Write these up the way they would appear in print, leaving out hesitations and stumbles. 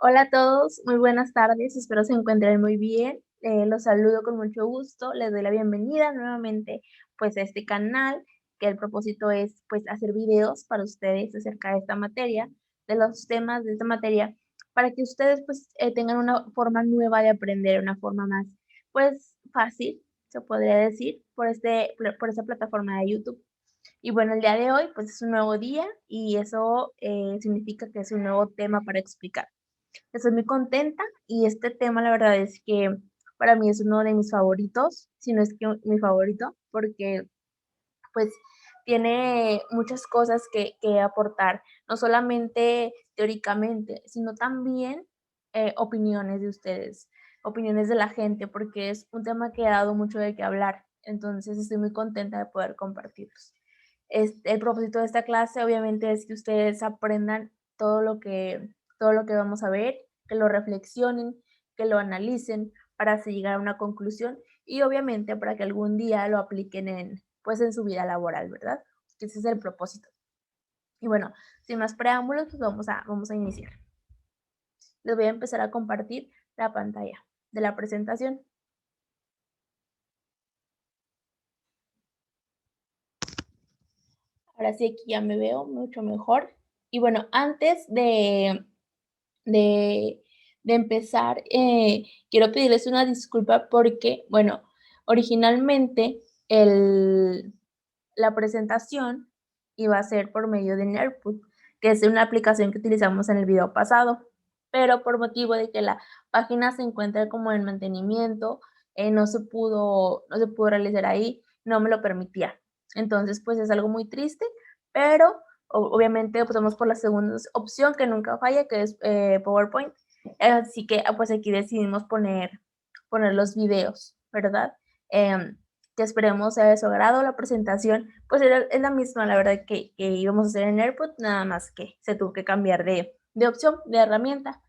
Hola a todos, muy buenas tardes, espero se encuentren muy bien. Los saludo con mucho gusto, les doy la bienvenida nuevamente pues a este canal, que el propósito es pues hacer videos para ustedes acerca de esta materia, de los temas de esta materia, para que ustedes pues tengan una forma nueva de aprender, una forma más pues fácil, se podría decir, por esta plataforma de YouTube. Y bueno, el día de hoy pues es un nuevo día y eso significa que es un nuevo tema para explicar. Estoy muy contenta y este tema la verdad es que para mí es uno de mis favoritos, si no es que mi favorito, porque pues tiene muchas cosas que aportar, no solamente teóricamente, sino también opiniones de ustedes, opiniones de la gente, porque es un tema que ha dado mucho de qué hablar. Entonces estoy muy contenta de poder compartirlos. El propósito de esta clase obviamente es que ustedes aprendan todo lo que vamos a ver, que lo reflexionen, que lo analicen para así llegar a una conclusión y obviamente para que algún día lo apliquen pues en su vida laboral, ¿verdad? Que ese es el propósito. Y bueno, sin más preámbulos, pues vamos a iniciar. Les voy a empezar a compartir la pantalla de la presentación. Ahora sí, aquí ya me veo mucho mejor. Y bueno, antes de, de empezar, quiero pedirles una disculpa porque, bueno, originalmente el, la presentación iba a ser por medio de Nerdput, que es una aplicación que utilizamos en el video pasado, pero por motivo de que la página se encuentra como en mantenimiento, no se pudo realizar ahí, no me lo permitía. Entonces, pues es algo muy triste, pero obviamente optamos por la segunda opción que nunca falla, que es PowerPoint. Así que pues aquí decidimos poner los videos, ¿verdad? Eh, que esperemos sea de su agrado. La presentación, pues es la misma, la verdad, que íbamos a hacer en AirPod, nada más que se tuvo que cambiar de opción, de herramienta,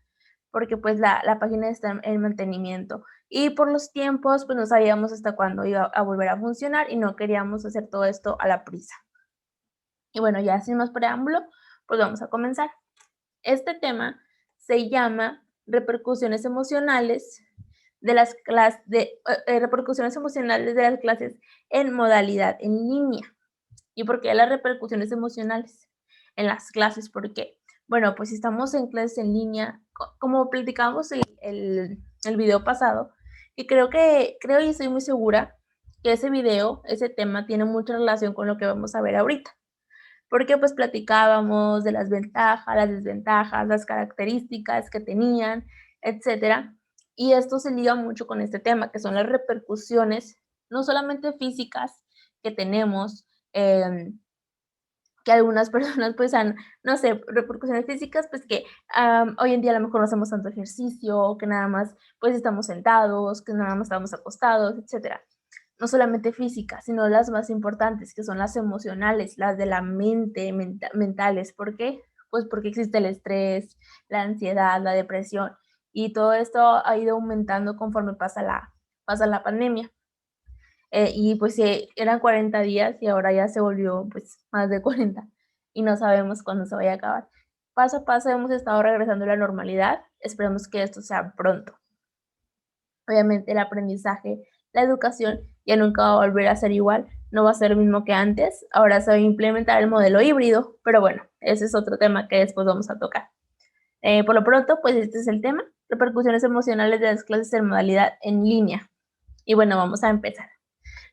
porque pues la página está en mantenimiento. Y por los tiempos, pues no sabíamos hasta cuándo iba a volver a funcionar y no queríamos hacer todo esto a la prisa. Y bueno, ya sin más preámbulo, pues vamos a comenzar. Este tema se llama repercusiones emocionales de las clases repercusiones emocionales de las clases en modalidad en línea. ¿Y por qué las repercusiones emocionales en las clases? Porque, bueno, pues si estamos en clases en línea, como platicamos el video pasado, y creo y estoy muy segura que ese video, ese tema tiene mucha relación con lo que vamos a ver ahorita porque pues platicábamos de las ventajas, las desventajas, las características que tenían, etcétera. Y esto se liga mucho con este tema, que son las repercusiones, no solamente físicas que tenemos, que algunas personas pues han, no sé, repercusiones físicas, pues que hoy en día a lo mejor no hacemos tanto ejercicio, que nada más pues estamos sentados, que nada más estamos acostados, etcétera. No solamente físicas, sino las más importantes, que son las emocionales, las de la mente, mentales. ¿Por qué? Pues porque existe el estrés, la ansiedad, la depresión, y todo esto ha ido aumentando conforme pasa la pandemia. Y pues eran 40 días y ahora ya se volvió pues más de 40 y no sabemos cuándo se vaya a acabar. Paso a paso hemos estado regresando a la normalidad, esperemos que esto sea pronto. Obviamente el aprendizaje, la educación ya nunca va a volver a ser igual, no va a ser lo mismo que antes, ahora se va a implementar el modelo híbrido, pero bueno, ese es otro tema que después vamos a tocar. Por lo pronto, pues este es el tema, repercusiones emocionales de las clases en modalidad en línea. Y bueno, vamos a empezar.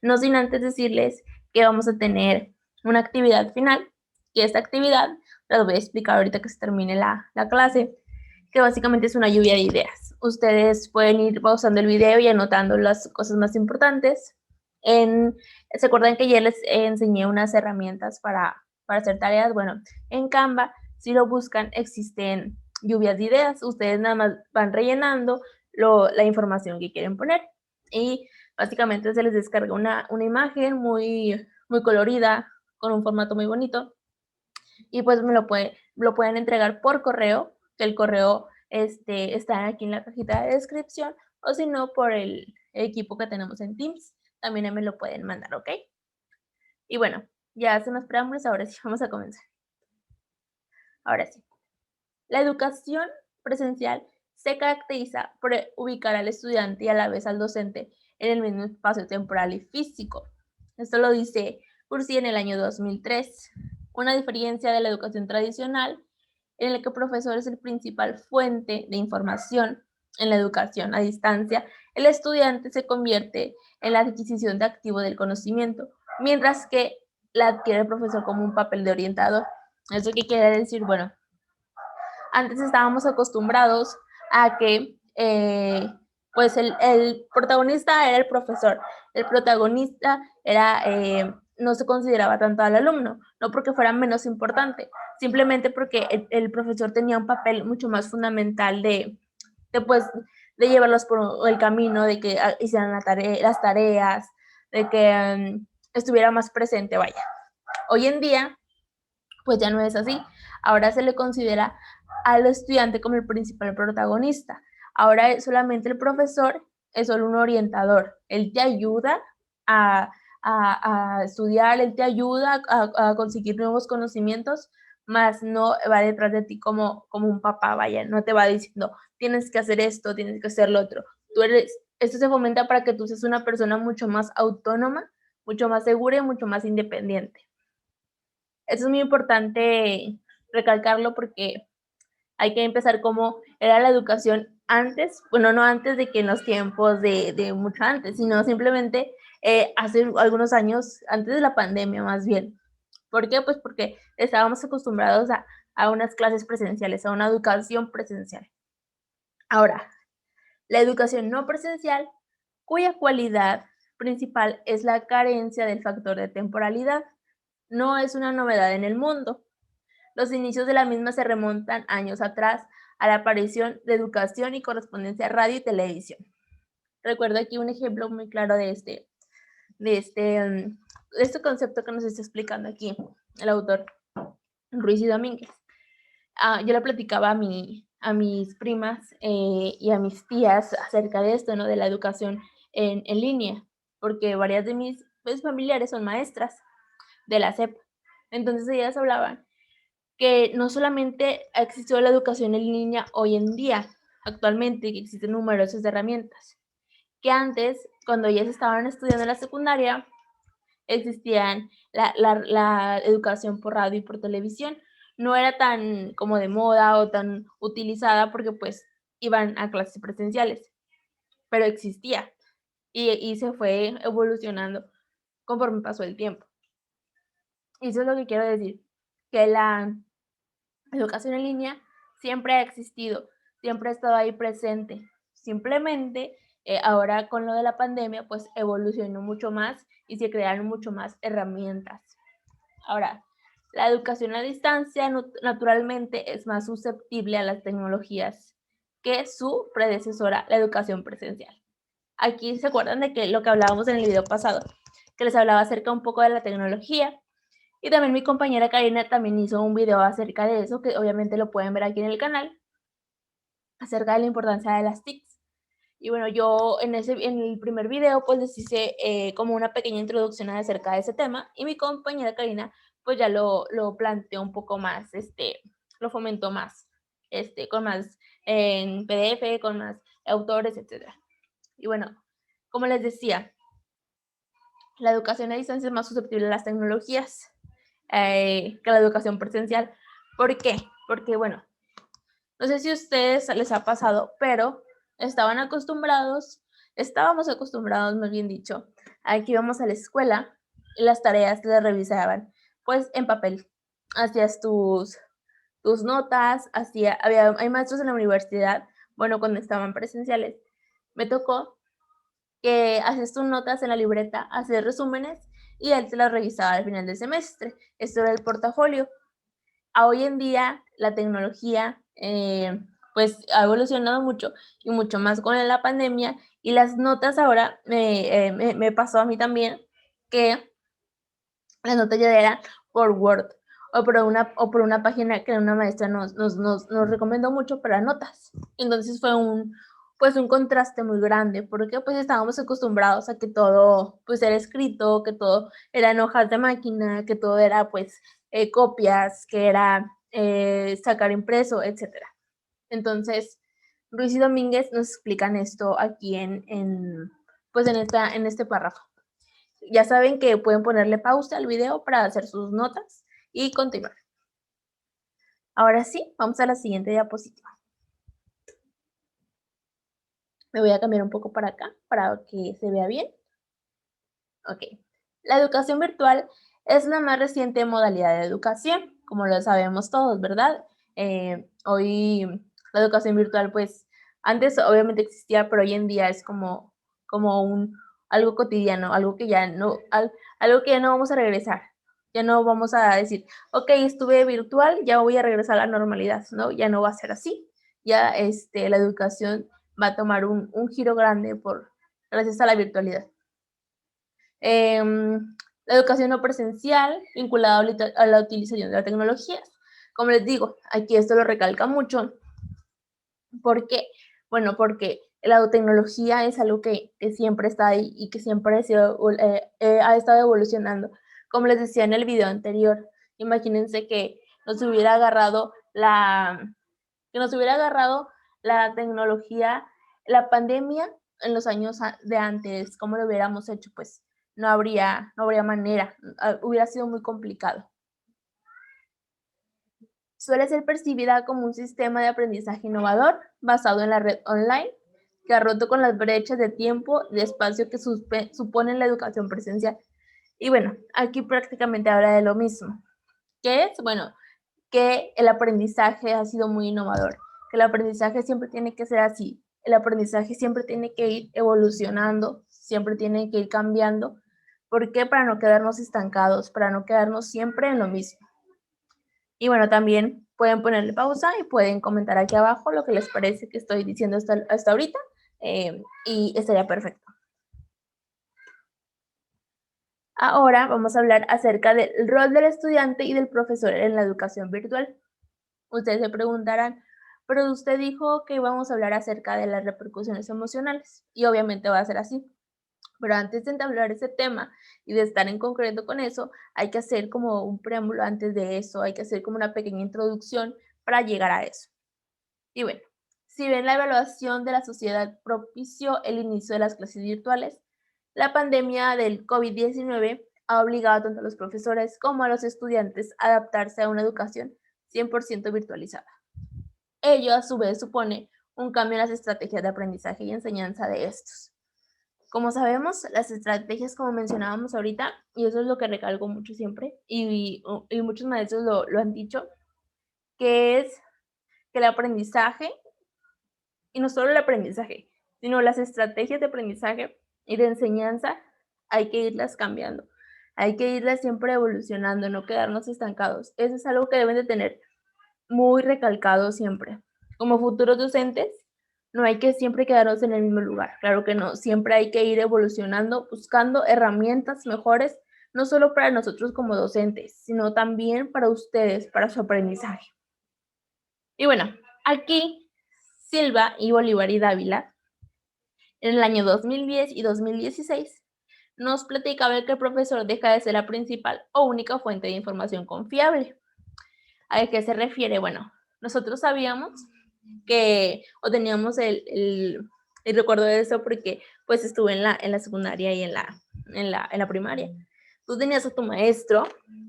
No sin antes decirles que vamos a tener una actividad final, que esta actividad la voy a explicar ahorita que se termine la clase, que básicamente es una lluvia de ideas. Ustedes pueden ir pausando el video y anotando las cosas más importantes. ¿Se acuerdan que ayer les enseñé unas herramientas para hacer tareas? Bueno, en Canva, si lo buscan, existen lluvias de ideas. Ustedes nada más van rellenando la información que quieren poner. Y básicamente se les descarga una imagen muy colorida, con un formato muy bonito, y pues lo pueden entregar por correo, que el correo está aquí en la cajita de descripción, o si no, por el equipo que tenemos en Teams, también me lo pueden mandar, ¿ok? Y bueno, ya hacen los preámbulos, ahora sí, vamos a comenzar. Ahora sí. La educación presencial se caracteriza por ubicar al estudiante y a la vez al docente en el mismo espacio temporal y físico. Esto lo dice Cursi en el año 2003. Una diferencia de la educación tradicional en la que el profesor es el principal fuente de información. En la educación a distancia, el estudiante se convierte en la adquisición de activo del conocimiento, mientras que la adquiere el profesor como un papel de orientador. ¿Eso qué quiere decir? Bueno, antes estábamos acostumbrados a que pues el protagonista era el profesor, el protagonista era, no se consideraba tanto al alumno, no porque fuera menos importante, simplemente porque el profesor tenía un papel mucho más fundamental pues, de llevarlos por el camino, de que hicieran las tareas, de que estuviera más presente, vaya. Hoy en día, pues ya no es así. Ahora se le considera al estudiante como el principal protagonista. Ahora solamente el profesor es solo un orientador. Él te ayuda a, a estudiar, él te ayuda a conseguir nuevos conocimientos, más no va detrás de ti como un papá, vaya, no te va diciendo, tienes que hacer esto, tienes que hacer lo otro. Esto se fomenta para que tú seas una persona mucho más autónoma, mucho más segura y mucho más independiente. Eso es muy importante recalcarlo porque hay que empezar como era la educación antes, bueno, no antes de que en los tiempos de mucho antes, sino simplemente hace algunos años, antes de la pandemia más bien. ¿Por qué? Pues porque estábamos acostumbrados a unas clases presenciales, a una educación presencial. Ahora, la educación no presencial, cuya cualidad principal es la carencia del factor de temporalidad, no es una novedad en el mundo. Los inicios de la misma se remontan años atrás a la aparición de educación y correspondencia radio y televisión. Recuerdo aquí un ejemplo muy claro de este concepto que nos está explicando aquí el autor Ruiz y Domínguez. Yo le platicaba a mis primas y a mis tías acerca de esto, ¿no? De la educación en línea, porque varias de mis familiares son maestras de la SEP. Entonces ellas hablaban que no solamente existió la educación en línea hoy en día, actualmente, que existen numerosas herramientas, que antes, cuando ellas estaban estudiando en la secundaria, existían la educación por radio y por televisión. No era tan como de moda o tan utilizada porque pues iban a clases presenciales, pero existía y se fue evolucionando conforme pasó el tiempo. Y eso es lo que quiero decir, que la educación en línea siempre ha existido, siempre ha estado ahí presente. Simplemente ahora con lo de la pandemia pues evolucionó mucho más y se crearon mucho más herramientas. Ahora, la educación a distancia naturalmente es más susceptible a las tecnologías que su predecesora, la educación presencial. Aquí se acuerdan de que lo que hablábamos en el video pasado, que les hablaba acerca un poco de la tecnología. Y también mi compañera Karina también hizo un video acerca de eso, que obviamente lo pueden ver aquí en el canal, acerca de la importancia de las TICs. Y bueno, yo en el primer video pues les hice como una pequeña introducción acerca de ese tema y mi compañera Karina pues ya lo planteó un poco más, lo fomentó más, con más en PDF, con más autores, etc. Y bueno, como les decía, la educación a distancia es más susceptible a las tecnologías que la educación presencial. ¿Por qué? Porque, bueno, no sé si a ustedes les ha pasado, pero estábamos acostumbrados, más bien dicho, a que íbamos a la escuela y las tareas las revisaban, pues, en papel. Hacías tus notas, hay maestros en la universidad, bueno, cuando estaban presenciales, me tocó que haces tus notas en la libreta, haces resúmenes y él te las revisaba al final del semestre. Esto era el portafolio. A hoy en día la tecnología pues ha evolucionado mucho y mucho más con la pandemia y las notas ahora me pasó a mí también que las notas ya eran por Word o por una página que una maestra nos recomendó mucho para notas. Entonces fue pues un contraste muy grande, porque pues estábamos acostumbrados a que todo pues era escrito, que todo era en hojas de máquina, que todo era pues copias, que era sacar impreso, etcétera. Entonces Ruiz y Domínguez nos explican esto aquí pues en este párrafo. Ya saben que pueden ponerle pausa al video para hacer sus notas y continuar. Ahora sí, vamos a la siguiente diapositiva. Me voy a cambiar un poco para acá para que se vea bien. Ok. La educación virtual es la más reciente modalidad de educación, como lo sabemos todos, ¿verdad? Hoy la educación virtual, pues, antes obviamente existía, pero hoy en día es como algo cotidiano, algo que ya algo que ya no vamos a regresar. Ya no vamos a decir, ok, estuve virtual, ya voy a regresar a la normalidad, ¿no? Ya no va a ser así. Ya la educación va a tomar un giro grande gracias a la virtualidad. La educación no presencial vinculada a la utilización de las tecnologías. Como les digo, aquí esto lo recalca mucho. ¿Por qué? Bueno, porque la tecnología es algo que siempre está ahí y que siempre ha estado evolucionando. Como les decía en el video anterior, imagínense que nos hubiera agarrado la tecnología, la pandemia en los años de antes, ¿cómo lo hubiéramos hecho? Pues no habría manera, hubiera sido muy complicado. Suele ser percibida como un sistema de aprendizaje innovador basado en la red online, que ha roto con las brechas de tiempo y de espacio que supone la educación presencial. Y bueno, aquí prácticamente habla de lo mismo. ¿Qué es? Bueno, que el aprendizaje ha sido muy innovador, que el aprendizaje siempre tiene que ser así, el aprendizaje siempre tiene que ir evolucionando, siempre tiene que ir cambiando. ¿Por qué? Para no quedarnos estancados, para no quedarnos siempre en lo mismo. Y bueno, también pueden ponerle pausa y pueden comentar aquí abajo lo que les parece que estoy diciendo hasta ahorita y estaría perfecto. Ahora vamos a hablar acerca del rol del estudiante y del profesor en la educación virtual. Ustedes se preguntarán, pero usted dijo que íbamos a hablar acerca de las repercusiones emocionales y obviamente va a ser así. Pero antes de entablar ese tema y de estar en concreto con eso, hay que hacer como un preámbulo antes de eso, hay que hacer como una pequeña introducción para llegar a eso. Y bueno, si bien la evaluación de la sociedad propició el inicio de las clases virtuales, la pandemia del COVID-19 ha obligado tanto a los profesores como a los estudiantes a adaptarse a una educación 100% virtualizada. Ello, a su vez, supone un cambio en las estrategias de aprendizaje y enseñanza de estos. Como sabemos, las estrategias, como mencionábamos ahorita, y eso es lo que recalco mucho siempre, y muchos maestros lo han dicho, que es que el aprendizaje, y no solo el aprendizaje, sino las estrategias de aprendizaje y de enseñanza, hay que irlas cambiando, hay que irlas siempre evolucionando, no quedarnos estancados. Eso es algo que deben de tener muy recalcado siempre. Como futuros docentes, no hay que siempre quedarnos en el mismo lugar, claro que no, siempre hay que ir evolucionando, buscando herramientas mejores, no solo para nosotros como docentes, sino también para ustedes, para su aprendizaje. Y bueno, aquí Silva y Bolívar y Dávila, en el año 2010 y 2016, nos platicaba que el profesor deja de ser la principal o única fuente de información confiable. ¿A qué se refiere? Bueno, nosotros sabíamos o teníamos el recuerdo de eso porque pues estuve en la secundaria y en la primaria. Tú tenías a tu maestro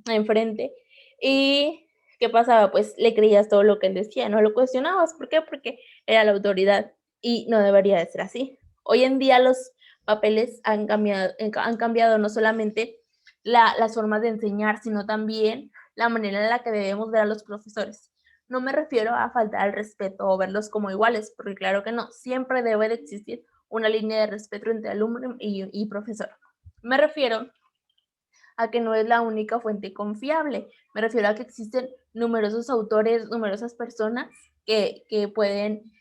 enfrente y ¿qué pasaba? Pues le creías todo lo que él decía, no lo cuestionabas. ¿Por qué? Porque era la autoridad y no debería de ser así. Hoy en día los papeles han cambiado no solamente las formas de enseñar, sino también la manera en la que debemos ver a los profesores. No me refiero a faltar al respeto o verlos como iguales, porque claro que no, siempre debe de existir una línea de respeto entre alumno y profesor. Me refiero a que no es la única fuente confiable, me refiero a que existen numerosos autores, numerosas personas que pueden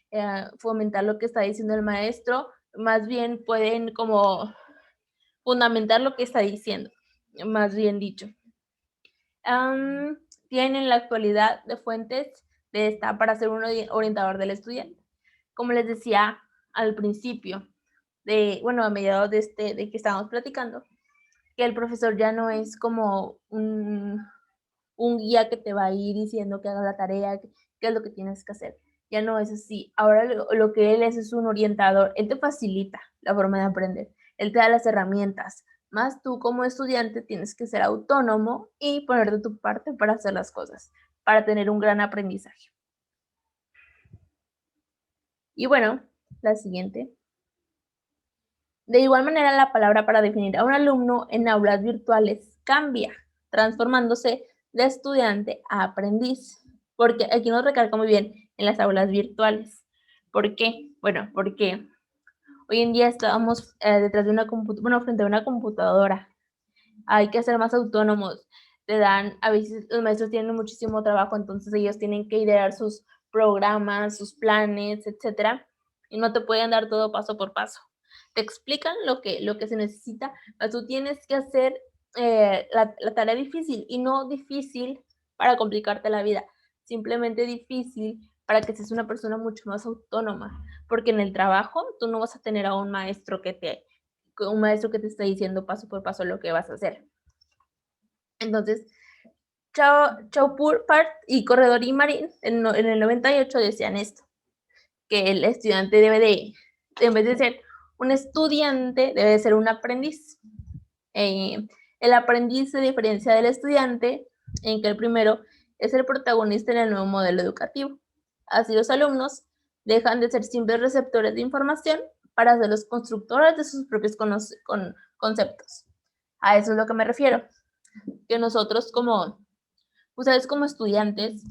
fomentar lo que está diciendo el maestro, más bien pueden como fundamentar lo que está diciendo, más bien dicho. Tienen la actualidad de fuentes de esta para ser un orientador del estudiante. Como les decía al principio, a mediados de que estábamos platicando, que el profesor ya no es como un guía que te va a ir diciendo que hagas la tarea, qué es lo que tienes que hacer, ya no es así. Ahora lo que él es un orientador. Él te facilita la forma de aprender. Él te da las herramientas. Más tú como estudiante tienes que ser autónomo y poner de tu parte para hacer las cosas, para tener un gran aprendizaje. Y bueno, la siguiente. De igual manera, la palabra para definir a un alumno en aulas virtuales cambia, transformándose de estudiante a aprendiz. Porque aquí nos recalca muy bien en las aulas virtuales. ¿Por qué? Bueno, porque hoy en día estamos detrás de una frente a una computadora. Hay que ser más autónomos. A veces los maestros tienen muchísimo trabajo, entonces ellos tienen que idear sus programas, sus planes, etcétera, y no te pueden dar todo paso por paso. Te explican lo que se necesita, pero tú tienes que hacer la tarea difícil, y no difícil para complicarte la vida, simplemente difícil para que seas una persona mucho más autónoma, porque en el trabajo tú no vas a tener a un maestro que te está diciendo paso por paso lo que vas a hacer. Entonces, Chaupur y Corredor y Marín en el 98 decían esto, que el estudiante en vez de ser un estudiante, debe de ser un aprendiz. El aprendiz se diferencia del estudiante en que el primero es el protagonista en el nuevo modelo educativo. Así los alumnos dejan de ser simples receptores de información para ser los constructores de sus propios conceptos. A eso es lo que me refiero, que nosotros ustedes como estudiantes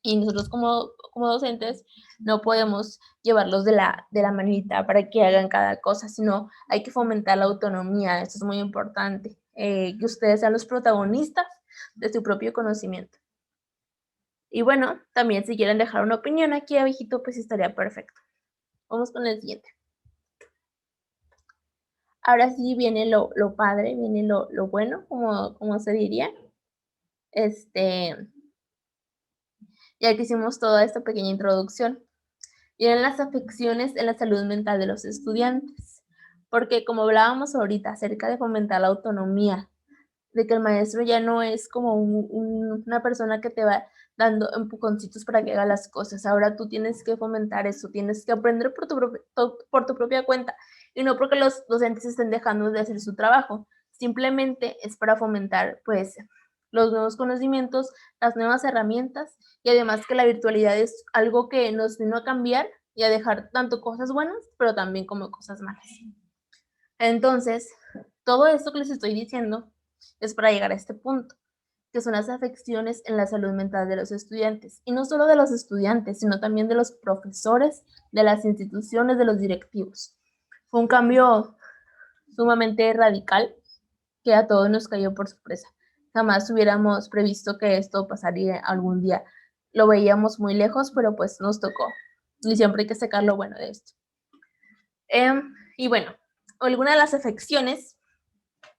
y nosotros como docentes no podemos llevarlos de la manita para que hagan cada cosa, sino hay que fomentar la autonomía. Esto es muy importante, que ustedes sean los protagonistas de su propio conocimiento. Y bueno, también si quieren dejar una opinión aquí abajito, pues estaría perfecto. Vamos con el siguiente. Ahora sí viene lo padre, viene lo bueno, como se diría. Ya que hicimos toda esta pequeña introducción. Vienen las afecciones en la salud mental de los estudiantes, porque como hablábamos ahorita acerca de fomentar la autonomía, de que el maestro ya no es como una persona que te va dando empujoncitos para que haga las cosas. Ahora tú tienes que fomentar eso, tienes que aprender por tu propia cuenta, y no porque los docentes estén dejando de hacer su trabajo, simplemente es para fomentar pues los nuevos conocimientos, las nuevas herramientas, y además que la virtualidad es algo que nos vino a cambiar y a dejar tanto cosas buenas, pero también como cosas malas. Entonces, todo esto que les estoy diciendo es para llegar a este punto, que son las afecciones en la salud mental de los estudiantes. Y no solo de los estudiantes, sino también de los profesores, de las instituciones, de los directivos. Fue un cambio sumamente radical que a todos nos cayó por sorpresa. Jamás hubiéramos previsto que esto pasaría algún día. Lo veíamos muy lejos, pero pues nos tocó. Y siempre hay que sacar lo bueno de esto. Y bueno, alguna de las afecciones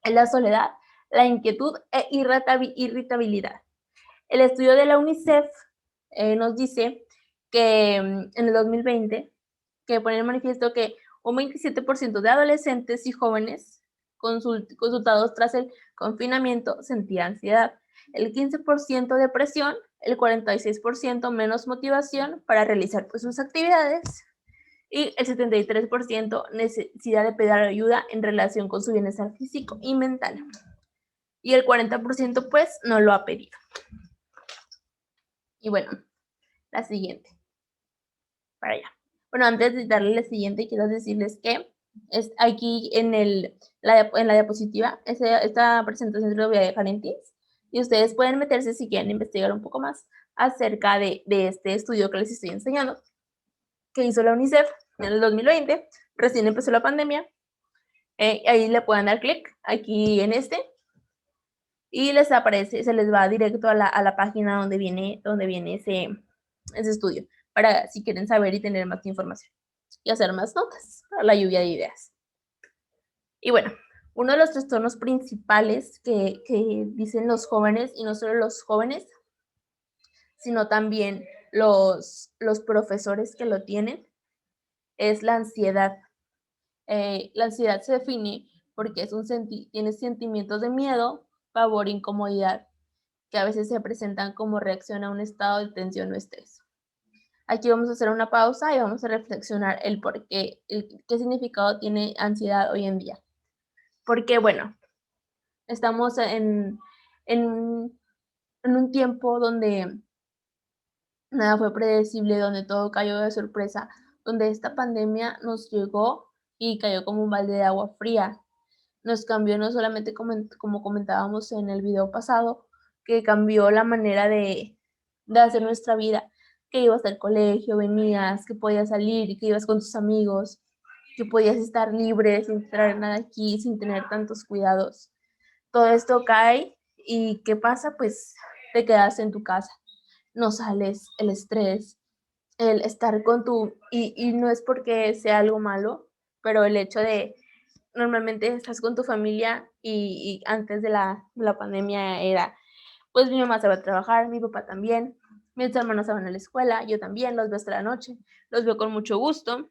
es la soledad, la inquietud e irritabilidad. El estudio de la UNICEF nos dice que en el 2020, que pone en manifiesto que un 27% de adolescentes y jóvenes consultados tras el confinamiento sentían ansiedad, el 15% depresión, el 46% menos motivación para realizar pues, sus actividades, y el 73% necesidad de pedir ayuda en relación con su bienestar físico y mental. Y el 40% pues no lo ha pedido. Y bueno, la siguiente. Para allá. Bueno, antes de darle la siguiente, quiero decirles que es aquí en la diapositiva, esta presentación se la voy a dejar en Teams, y ustedes pueden meterse si quieren investigar un poco más acerca de este estudio que les estoy enseñando, que hizo la UNICEF en el 2020, recién empezó la pandemia. Ahí le pueden dar clic aquí en y les aparece, se les va directo a la página donde viene ese estudio, para si quieren saber y tener más información y hacer más notas para la lluvia de ideas. Y bueno, uno de los trastornos principales que dicen los jóvenes, y no solo los jóvenes, sino también los profesores que lo tienen, es la ansiedad. La ansiedad se define porque tienes sentimientos de miedo, pavor, incomodidad, que a veces se presentan como reacción a un estado de tensión o estrés. Aquí vamos a hacer una pausa y vamos a reflexionar el por qué, qué significado tiene ansiedad hoy en día. Porque, bueno, estamos en, en un tiempo donde nada fue predecible, donde todo cayó de sorpresa, donde esta pandemia nos llegó y cayó como un balde de agua fría. Nos cambió no solamente como comentábamos en el video pasado, que cambió la manera de hacer nuestra vida, que ibas al colegio, venías, que podías salir, que ibas con tus amigos, que podías estar libre sin traer nada aquí, sin tener tantos cuidados. Todo esto cae y ¿qué pasa? Pues te quedas en tu casa, no sales, el estrés, el estar con tu, y no es porque sea algo malo, pero el hecho de normalmente estás con tu familia y antes de la pandemia era, pues mi mamá se va a trabajar, mi papá también, mis hermanos se van a la escuela, yo también, los veo hasta la noche, los veo con mucho gusto,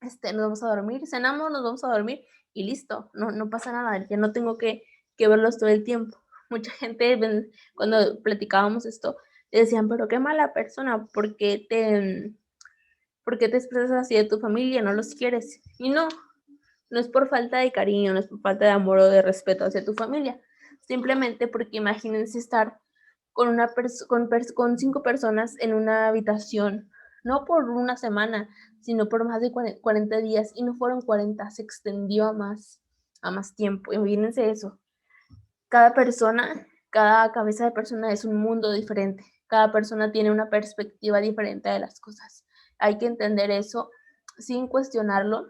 nos vamos a dormir, cenamos, nos vamos a dormir y listo, no pasa nada, ya no tengo que verlos todo el tiempo. Mucha gente, cuando platicábamos esto, decían, pero qué mala persona, ¿por qué te expresas así de tu familia? No los quieres. Y no, no es por falta de cariño, no es por falta de amor o de respeto hacia tu familia, simplemente porque imagínense estar con, con 5 personas en una habitación, no por una semana, sino por más de 40 días, y no fueron 40, se extendió a más tiempo. Imagínense eso. Cada persona, cada cabeza de persona es un mundo diferente. Cada persona tiene una perspectiva diferente de las cosas. Hay que entender eso sin cuestionarlo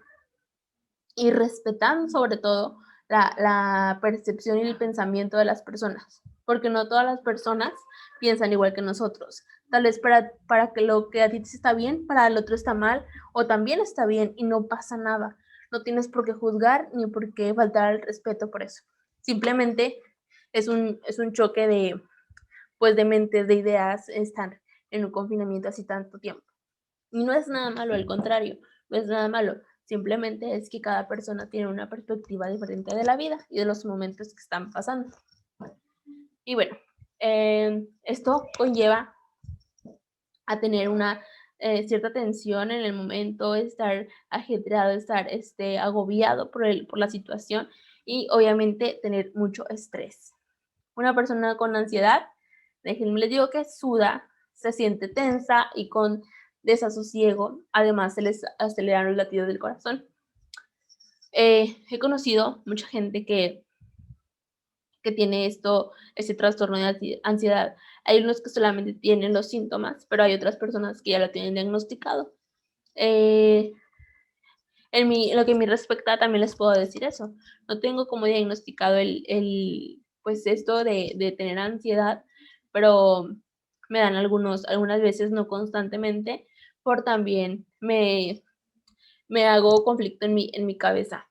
y respetando sobre todo la percepción y el pensamiento de las personas, porque no todas las personas piensan igual que nosotros. Tal vez para que lo que a ti te está bien, para el otro está mal, o también está bien y no pasa nada. No tienes por qué juzgar ni por qué faltar al respeto por eso. Simplemente es un choque pues, de mentes, de ideas, estar en un confinamiento así tanto tiempo. Y no es nada malo, al contrario, no es nada malo. Simplemente es que cada persona tiene una perspectiva diferente de la vida y de los momentos que están pasando. Y bueno, esto conlleva a tener una cierta tensión en el momento, estar ajetreado, estar agobiado por la situación y obviamente tener mucho estrés. Una persona con ansiedad, déjenme les digo que suda, se siente tensa y con desasosiego, además se les aceleran los latidos del corazón. He conocido mucha gente que tiene este trastorno de ansiedad. Hay unos que solamente tienen los síntomas, pero hay otras personas que ya lo tienen diagnosticado. Eh, lo que me respecta, también les puedo decir eso. No tengo como diagnosticado pues esto de tener ansiedad, pero me dan algunas veces, no constantemente, por también me hago conflicto en mi cabeza,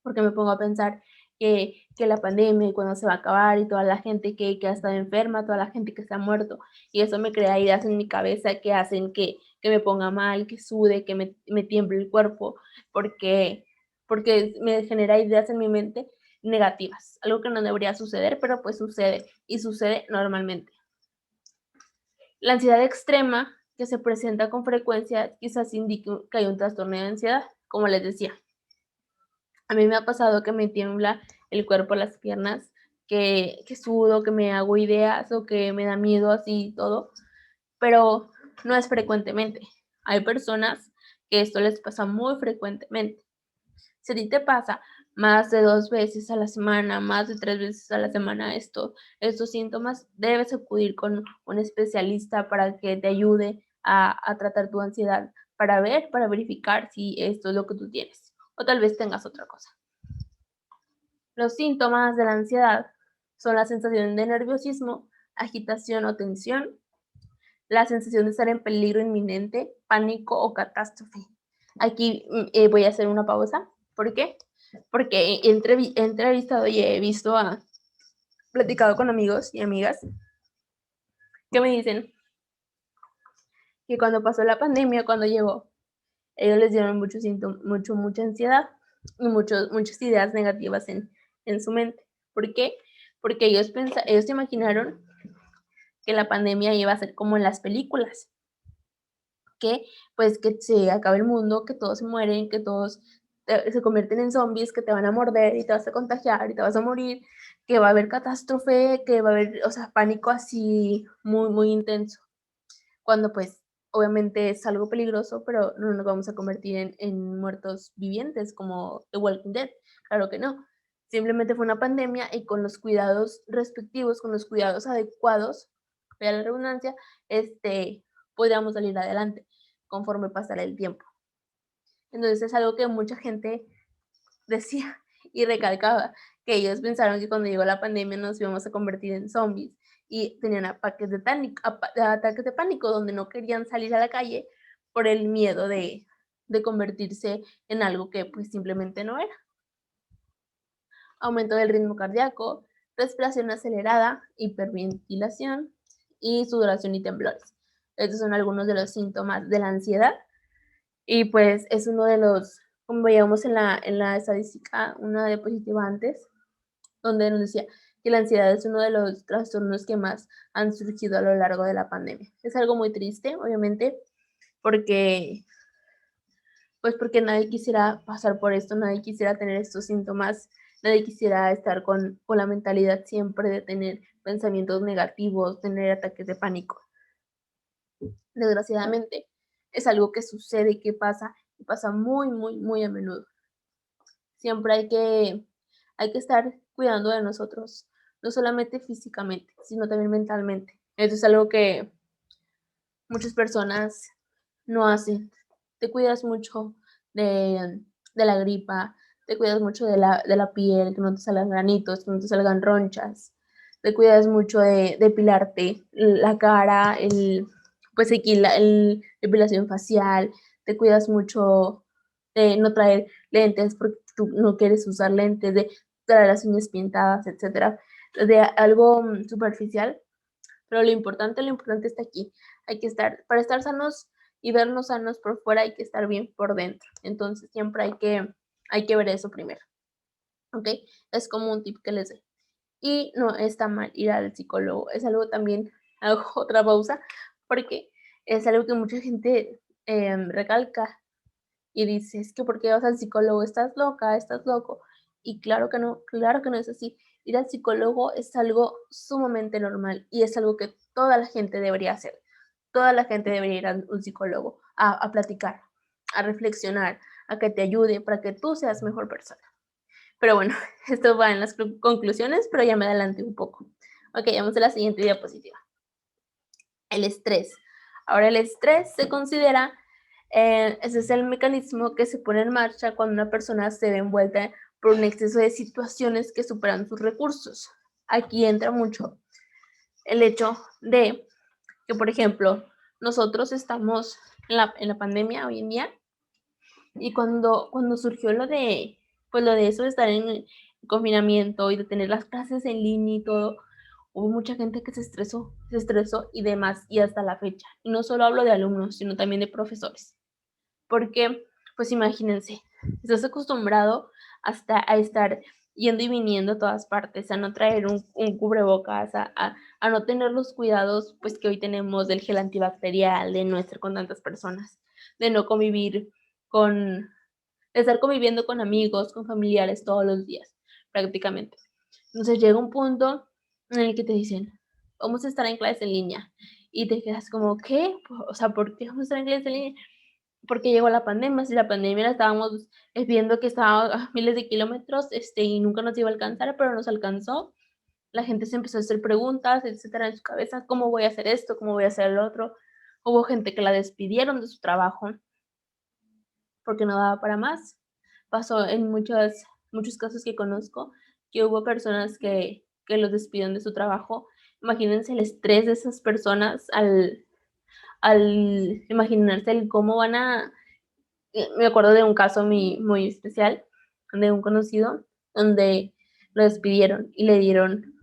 porque me pongo a pensar que la pandemia y cuando se va a acabar y toda la gente que ha estado enferma, toda la gente que se ha muerto, y eso me crea ideas en mi cabeza que hacen que me ponga mal, que sude, que me tiemble el cuerpo, porque, porque me genera ideas en mi mente negativas, algo que no debería suceder, pero pues sucede y sucede normalmente. La ansiedad extrema que se presenta con frecuencia quizás indique que hay un trastorno de ansiedad, como les decía. A mí me ha pasado que me tiembla el cuerpo, las piernas, que sudo, que me hago ideas o que me da miedo así y todo, pero no es frecuentemente. Hay personas que esto les pasa muy frecuentemente. Si a ti te pasa más de 2 veces a la semana, más de 3 veces a la semana estos síntomas, debes acudir con un especialista para que te ayude a tratar tu ansiedad, para verificar si esto es lo que tú tienes. O tal vez tengas otra cosa. Los síntomas de la ansiedad son la sensación de nerviosismo, agitación o tensión, la sensación de estar en peligro inminente, pánico o catástrofe. Aquí voy a hacer una pausa. ¿Por qué? Porque he entrevistado y he platicado con amigos y amigas que me dicen que cuando pasó la pandemia, cuando llegó, ellos les dieron muchos síntomas, mucha ansiedad y muchas ideas negativas en su mente. ¿Por qué? Porque ellos se imaginaron que la pandemia iba a ser como en las películas, que pues que se acabe el mundo, que todos se mueren, que todos se convierten en zombies, que te van a morder y te vas a contagiar y te vas a morir, que va a haber catástrofe, que va a haber, o sea, pánico así muy, muy intenso. Cuando pues obviamente es algo peligroso, pero no nos vamos a convertir en muertos vivientes como The Walking Dead. Claro que no. Simplemente fue una pandemia y con los cuidados respectivos, con los cuidados adecuados, vea la redundancia, podríamos salir adelante conforme pasara el tiempo. Entonces es algo que mucha gente decía y recalcaba, que ellos pensaron que cuando llegó la pandemia nos íbamos a convertir en zombies y tenían ataques de pánico donde no querían salir a la calle por el miedo de convertirse en algo que pues simplemente no era. Aumento del ritmo cardíaco, respiración acelerada, hiperventilación y sudoración y temblores. Estos son algunos de los síntomas de la ansiedad y pues es uno de los, como veíamos en la estadística, una diapositiva antes, donde nos decía que la ansiedad es uno de los trastornos que más han surgido a lo largo de la pandemia. Es algo muy triste, obviamente, porque pues porque nadie quisiera pasar por esto, nadie quisiera tener estos síntomas, nadie quisiera estar con la mentalidad siempre de tener pensamientos negativos, tener ataques de pánico. Desgraciadamente, es algo que sucede y pasa muy, muy, muy a menudo. Siempre hay que estar cuidando de nosotros, no solamente físicamente, sino también mentalmente. Eso es algo que muchas personas no hacen. Te cuidas mucho de la gripa, te cuidas mucho de la piel, que no te salgan granitos, que no te salgan ronchas, te cuidas mucho de depilarte la cara, pues aquí la depilación facial, te cuidas mucho de no traer lentes porque tú no quieres usar lentes, de traer las uñas pintadas, etcétera, de algo superficial, pero lo importante está aquí. Hay que estar, para estar sanos y vernos sanos por fuera, hay que estar bien por dentro. Entonces, siempre hay que ver eso primero, ¿ok? Es como un tip que les doy. Y no está mal ir al psicólogo. Es algo también, hago otra pausa, porque es algo que mucha gente recalca y dice, es que ¿por qué vas al psicólogo? Estás loca, estás loco. Y claro que no es así. Ir al psicólogo es algo sumamente normal y es algo que toda la gente debería hacer. Toda la gente debería ir a un psicólogo a platicar, a reflexionar, a que te ayude para que tú seas mejor persona. Pero bueno, esto va en las conclusiones, pero ya me adelanté un poco. Ok, vamos a la siguiente diapositiva. El estrés. Ahora el estrés se considera, ese es el mecanismo que se pone en marcha cuando una persona se ve envuelta por un exceso de situaciones que superan sus recursos. Aquí entra mucho el hecho de que, por ejemplo, nosotros estamos en la pandemia hoy en día y cuando surgió pues lo de eso de estar en confinamiento y de tener las clases en línea y todo, hubo mucha gente que se estresó y demás, y hasta la fecha. Y no solo hablo de alumnos, sino también de profesores. Porque, pues imagínense, estás acostumbrado hasta a estar yendo y viniendo a todas partes, a no traer un cubrebocas, a no tener los cuidados pues que hoy tenemos del gel antibacterial, de no estar con tantas personas, de no convivir con, de estar conviviendo con amigos, con familiares todos los días, prácticamente. Entonces llega un punto en el que te dicen, vamos a estar en clases en línea. Y te quedas como, ¿qué? O sea, ¿por qué vamos a estar en clases en línea? Porque llegó la pandemia, si la pandemia la estábamos viendo que estaba a miles de kilómetros, y nunca nos iba a alcanzar, pero nos alcanzó. La gente se empezó a hacer preguntas, etcétera, en su cabeza, ¿cómo voy a hacer esto? ¿Cómo voy a hacer el otro? Hubo gente que la despidieron de su trabajo porque no daba para más. Pasó en muchos casos que conozco, que hubo personas que los despidieron de su trabajo. Imagínense el estrés de esas personas al imaginarse el cómo van a... Me acuerdo de un caso muy especial, de un conocido, donde lo despidieron y le dieron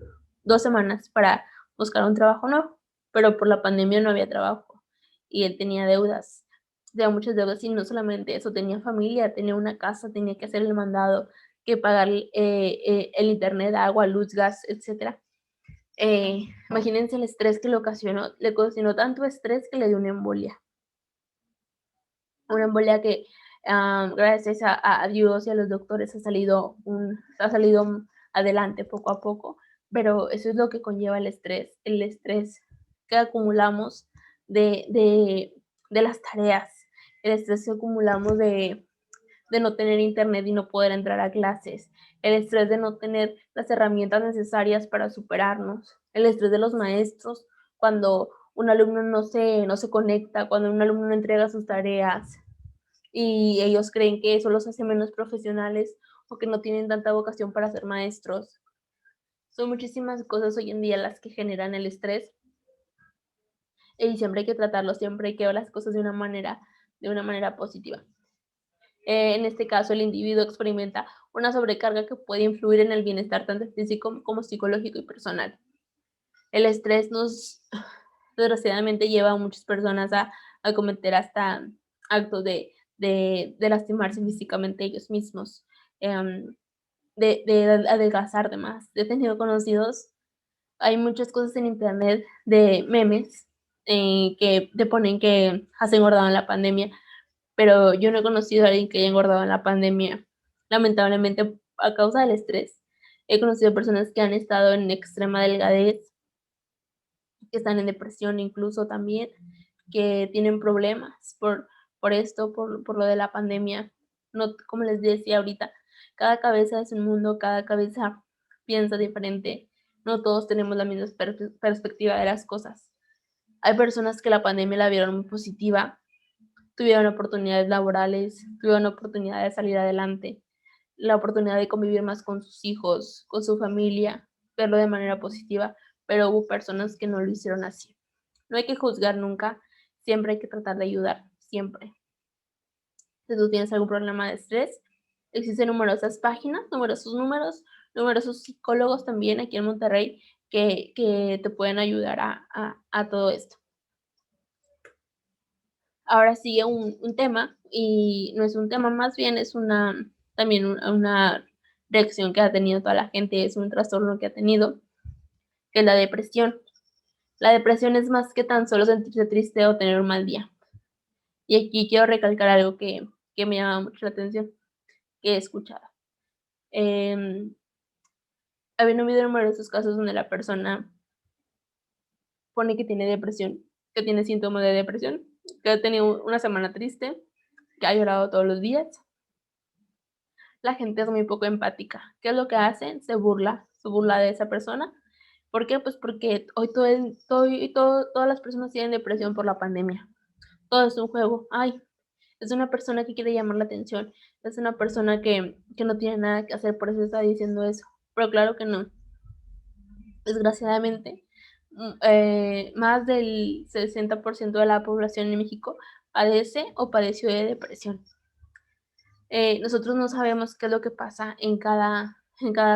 2 semanas para buscar un trabajo nuevo, pero por la pandemia no había trabajo y él tenía muchas deudas y no solamente eso, tenía familia, tenía una casa, tenía que hacer el mandado, que pagar el internet, agua, luz, gas, etcétera. Imagínense el estrés que le ocasionó tanto estrés que le dio una embolia. una embolia que gracias a Dios y a los doctores ha salido adelante poco a poco, pero eso es lo que conlleva el estrés que acumulamos de las tareas, el estrés que acumulamos de no tener internet y no poder entrar a clases, el estrés de no tener las herramientas necesarias para superarnos, el estrés de los maestros cuando un alumno no se conecta, cuando un alumno no entrega sus tareas y ellos creen que eso los hace menos profesionales o que no tienen tanta vocación para ser maestros. Son muchísimas cosas hoy en día las que generan el estrés y siempre hay que tratarlo, siempre hay que ver las cosas de una manera positiva. En este caso, el individuo experimenta una sobrecarga que puede influir en el bienestar tanto físico como psicológico y personal. El estrés desgraciadamente, lleva a muchas personas a cometer hasta actos de lastimarse físicamente ellos mismos, de adelgazar de más. He tenido conocidos, hay muchas cosas en internet de memes que te ponen que has engordado en la pandemia, pero yo no he conocido a alguien que haya engordado en la pandemia, lamentablemente a causa del estrés. He conocido personas que han estado en extrema delgadez, que están en depresión incluso también, que tienen problemas por esto, por lo de la pandemia. No, como les decía ahorita, cada cabeza es un mundo, cada cabeza piensa diferente, no todos tenemos la misma perspectiva de las cosas. Hay personas que la pandemia la vieron muy positiva, tuvieron oportunidades laborales, tuvieron oportunidad de salir adelante, la oportunidad de convivir más con sus hijos, con su familia, verlo de manera positiva, pero hubo personas que no lo hicieron así. No hay que juzgar nunca, siempre hay que tratar de ayudar, siempre. Si tú tienes algún problema de estrés, existen numerosas páginas, numerosos psicólogos también aquí en Monterrey que te pueden ayudar a todo esto. Ahora sigue un tema, y no es un tema, más bien es también una reacción que ha tenido toda la gente, es un trastorno que ha tenido, que es la depresión. La depresión es más que tan solo sentirse triste o tener un mal día. Y aquí quiero recalcar algo que me llama mucho la atención, que he escuchado. Habían habido numerosos casos donde la persona pone que tiene depresión, que tiene síntomas de depresión, que ha tenido una semana triste, que ha llorado todos los días. La gente es muy poco empática. ¿Qué es lo que hacen? Se burla de esa persona. ¿Por qué? Pues porque todas las personas tienen depresión por la pandemia. Todo es un juego. Ay, es una persona que quiere llamar la atención. Es una persona que no tiene nada que hacer, por eso está diciendo eso. Pero claro que no. Desgraciadamente, más del 60% de la población en México padece o padeció de depresión. Nosotros no sabemos qué es lo que pasa en cada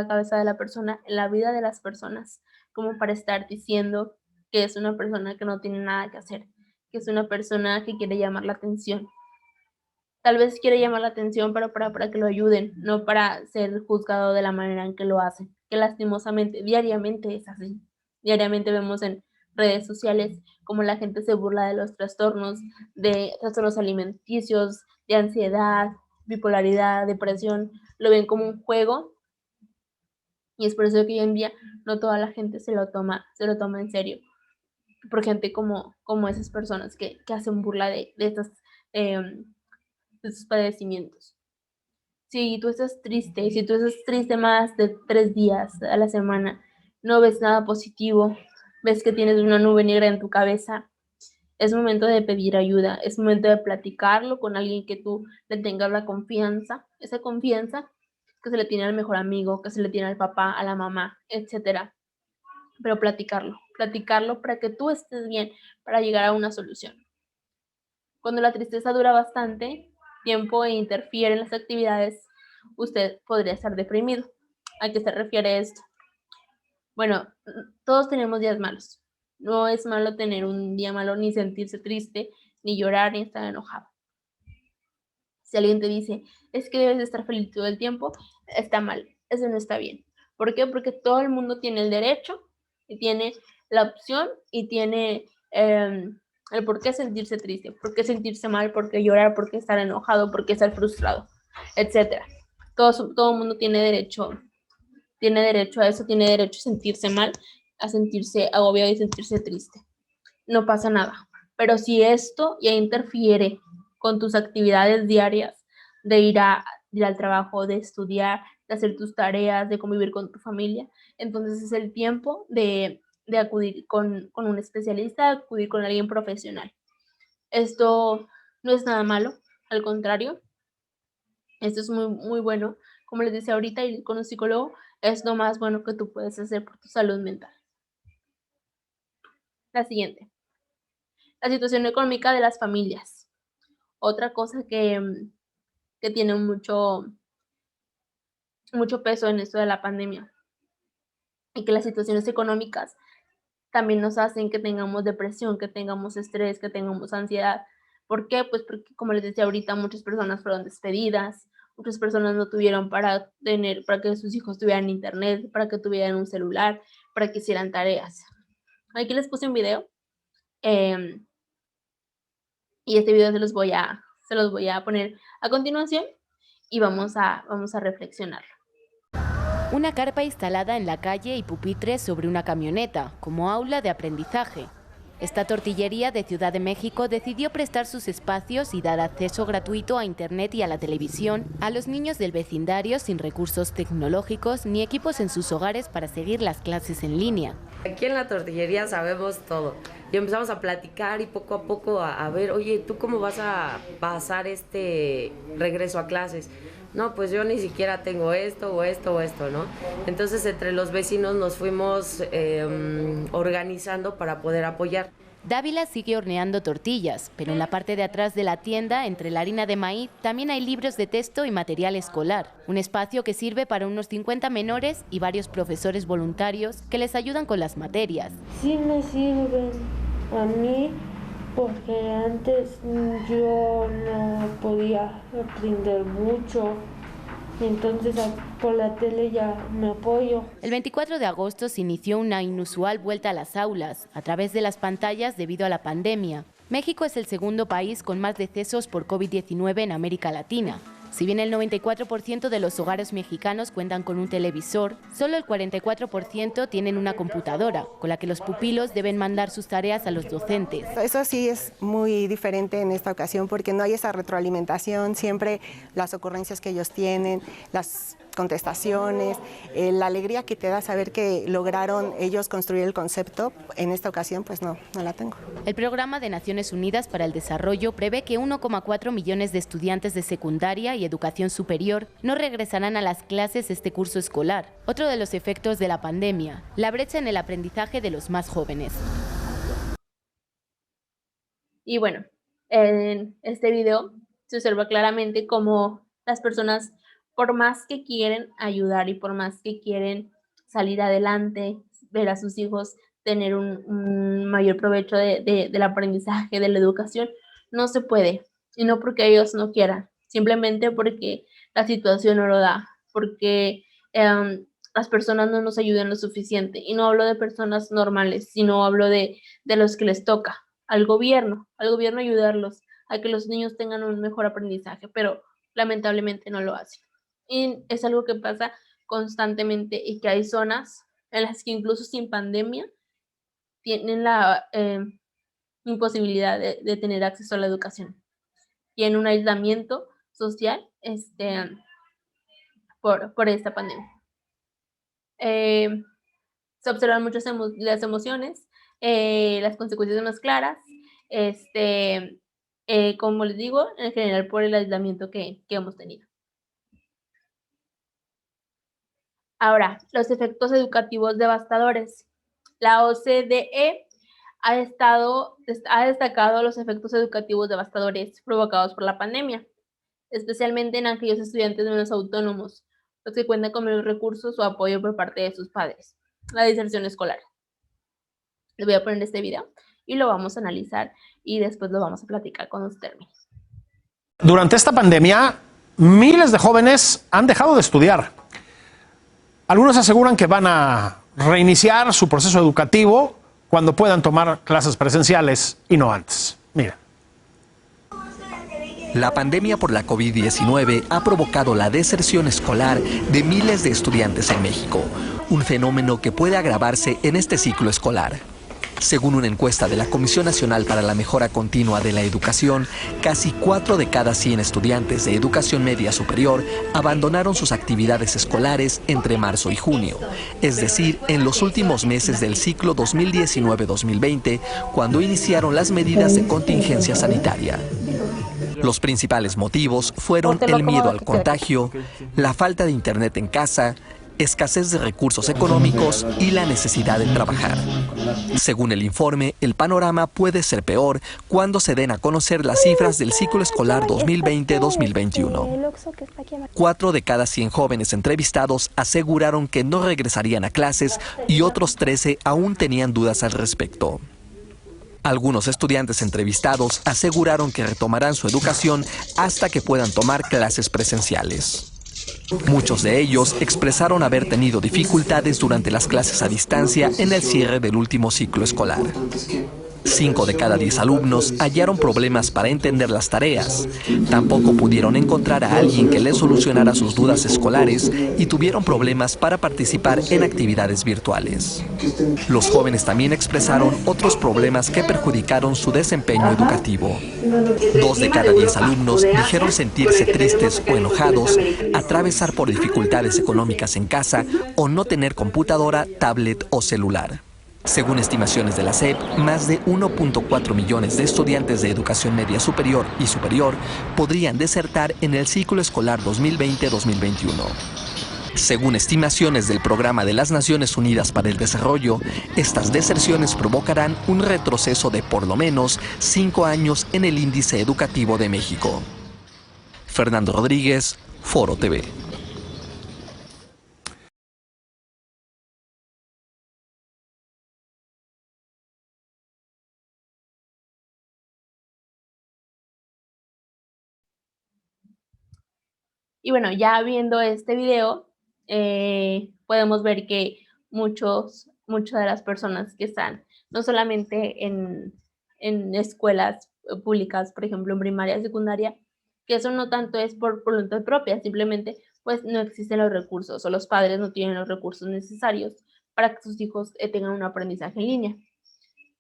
cabeza de la persona, en la vida de las personas, como para estar diciendo que es una persona que no tiene nada que hacer, que es una persona que quiere llamar la atención. Tal vez quiere llamar la atención, pero para que lo ayuden, no para ser juzgado de la manera en que lo hacen, que lastimosamente, diariamente es así. Diariamente vemos en redes sociales cómo la gente se burla de trastornos alimenticios, de ansiedad, bipolaridad, depresión, lo ven como un juego, y es por eso que hoy en día no toda la gente se lo toma en serio, por gente como esas personas que hacen burla eh, de estos padecimientos. Si tú estás triste más de 3 días a la semana, no ves nada positivo, ves que tienes una nube negra en tu cabeza, es momento de pedir ayuda, es momento de platicarlo con alguien que tú le tengas la confianza, esa confianza que se le tiene al mejor amigo, que se le tiene al papá, a la mamá, etcétera. Pero platicarlo para que tú estés bien, para llegar a una solución. Cuando la tristeza dura bastante tiempo e interfiere en las actividades, usted podría estar deprimido. ¿A qué se refiere esto? Bueno, todos tenemos días malos. No es malo tener un día malo, ni sentirse triste, ni llorar, ni estar enojado. Si alguien te dice, es que debes de estar feliz todo el tiempo, está mal. Eso no está bien. ¿Por qué? Porque todo el mundo tiene el derecho y tiene la opción y tiene El por qué sentirse triste, por qué sentirse mal, por qué llorar, por qué estar enojado, por qué estar frustrado, etcétera. Todo el mundo tiene derecho a eso, tiene derecho a sentirse mal, a sentirse agobiado y sentirse triste. No pasa nada. Pero si esto ya interfiere con tus actividades diarias, de ir al trabajo, de estudiar, de hacer tus tareas, de convivir con tu familia, entonces es el tiempo de acudir con un especialista, acudir con alguien profesional. Esto no es nada malo, al contrario, esto es muy, muy bueno. Como les decía ahorita, ir con un psicólogo es lo más bueno que tú puedes hacer por tu salud mental. La siguiente, la situación económica de las familias. Otra cosa que tiene mucho peso en esto de la pandemia, y que las situaciones económicas también nos hacen que tengamos depresión, que tengamos estrés, que tengamos ansiedad. ¿Por qué? Pues porque, como les decía ahorita, muchas personas fueron despedidas, muchas personas no tuvieron para que sus hijos tuvieran internet, para que tuvieran un celular, para que hicieran tareas. Aquí les puse un video, y este video se los voy a poner a continuación y vamos a reflexionar. Una carpa instalada en la calle y pupitres sobre una camioneta, como aula de aprendizaje. Esta tortillería de Ciudad de México decidió prestar sus espacios y dar acceso gratuito a Internet y a la televisión a los niños del vecindario sin recursos tecnológicos ni equipos en sus hogares para seguir las clases en línea. Aquí en la tortillería sabemos todo. Y empezamos a platicar y poco a poco a ver, oye, ¿tú cómo vas a pasar este regreso a clases? No, pues yo ni siquiera tengo esto o esto o esto, ¿no? Entonces entre los vecinos nos fuimos organizando para poder apoyar. Dávila sigue horneando tortillas, pero en la parte de atrás de la tienda, entre la harina de maíz, también hay libros de texto y material escolar. Un espacio que sirve para unos 50 menores y varios profesores voluntarios que les ayudan con las materias. Sí me sirven a mí porque antes yo no podía aprender mucho. Entonces por la tele ya me apoyo. El 24 de agosto se inició una inusual vuelta a las aulas a través de las pantallas debido a la pandemia. México es el segundo país con más decesos por COVID-19 en América Latina. Si bien el 94% de los hogares mexicanos cuentan con un televisor, solo el 44% tienen una computadora, con la que los pupilos deben mandar sus tareas a los docentes. Eso sí es muy diferente en esta ocasión porque no hay esa retroalimentación, siempre las ocurrencias que ellos tienen, las contestaciones, la alegría que te da saber que lograron ellos construir el concepto, en esta ocasión pues no la tengo. El Programa de Naciones Unidas para el Desarrollo prevé que 1,4 millones de estudiantes de secundaria y educación superior no regresarán a las clases este curso escolar. Otro de los efectos de la pandemia, la brecha en el aprendizaje de los más jóvenes. Y bueno, en este video se observa claramente cómo las personas, por más que quieren ayudar y por más que quieren salir adelante, ver a sus hijos tener un mayor provecho del aprendizaje, de la educación, no se puede. Y no porque ellos no quieran, simplemente porque la situación no lo da, porque las personas no nos ayudan lo suficiente. Y no hablo de personas normales, sino hablo de los que les toca, al gobierno ayudarlos a que los niños tengan un mejor aprendizaje, pero lamentablemente no lo hacen. Y es algo que pasa constantemente y que hay zonas en las que incluso sin pandemia tienen la imposibilidad de tener acceso a la educación y en un aislamiento social por esta pandemia. Se observan muchas las emociones, las consecuencias más claras, como les digo, en general por el aislamiento que hemos tenido. Ahora, los efectos educativos devastadores. La OCDE ha destacado los efectos educativos devastadores provocados por la pandemia, especialmente en aquellos estudiantes menos autónomos, los que cuentan con menos recursos o apoyo por parte de sus padres. La deserción escolar. Les voy a poner este video y lo vamos a analizar y después lo vamos a platicar con los términos. Durante esta pandemia, miles de jóvenes han dejado de estudiar. Algunos aseguran que van a reiniciar su proceso educativo, cuando puedan tomar clases presenciales y no antes. Miren. La pandemia por la COVID-19 ha provocado la deserción escolar de miles de estudiantes en México, un fenómeno que puede agravarse en este ciclo escolar. Según una encuesta de la Comisión Nacional para la Mejora Continua de la Educación, casi 4 de cada 100 estudiantes de educación media superior abandonaron sus actividades escolares entre marzo y junio, es decir, en los últimos meses del ciclo 2019-2020, cuando iniciaron las medidas de contingencia sanitaria. Los principales motivos fueron el miedo al contagio, la falta de internet en casa, escasez de recursos económicos y la necesidad de trabajar. Según el informe, el panorama puede ser peor cuando se den a conocer las cifras del ciclo escolar 2020-2021. 4 de cada 100 jóvenes entrevistados aseguraron que no regresarían a clases y otros 13 aún tenían dudas al respecto. Algunos estudiantes entrevistados aseguraron que retomarán su educación hasta que puedan tomar clases presenciales. Muchos de ellos expresaron haber tenido dificultades durante las clases a distancia en el cierre del último ciclo escolar. 5 de cada 10 alumnos hallaron problemas para entender las tareas. Tampoco pudieron encontrar a alguien que les solucionara sus dudas escolares y tuvieron problemas para participar en actividades virtuales. Los jóvenes también expresaron otros problemas que perjudicaron su desempeño educativo. 2 de cada 10 alumnos dijeron sentirse tristes o enojados, atravesar por dificultades económicas en casa o no tener computadora, tablet o celular. Según estimaciones de la SEP, más de 1.4 millones de estudiantes de educación media superior y superior podrían desertar en el ciclo escolar 2020-2021. Según estimaciones del Programa de las Naciones Unidas para el Desarrollo, estas deserciones provocarán un retroceso de por lo menos 5 años en el índice educativo de México. Fernando Rodríguez, Foro TV. Y bueno, ya viendo este video, podemos ver que muchas de las personas que están no solamente en escuelas públicas, por ejemplo, en primaria y secundaria, que eso no tanto es por voluntad propia, simplemente pues no existen los recursos o los padres no tienen los recursos necesarios para que sus hijos tengan un aprendizaje en línea,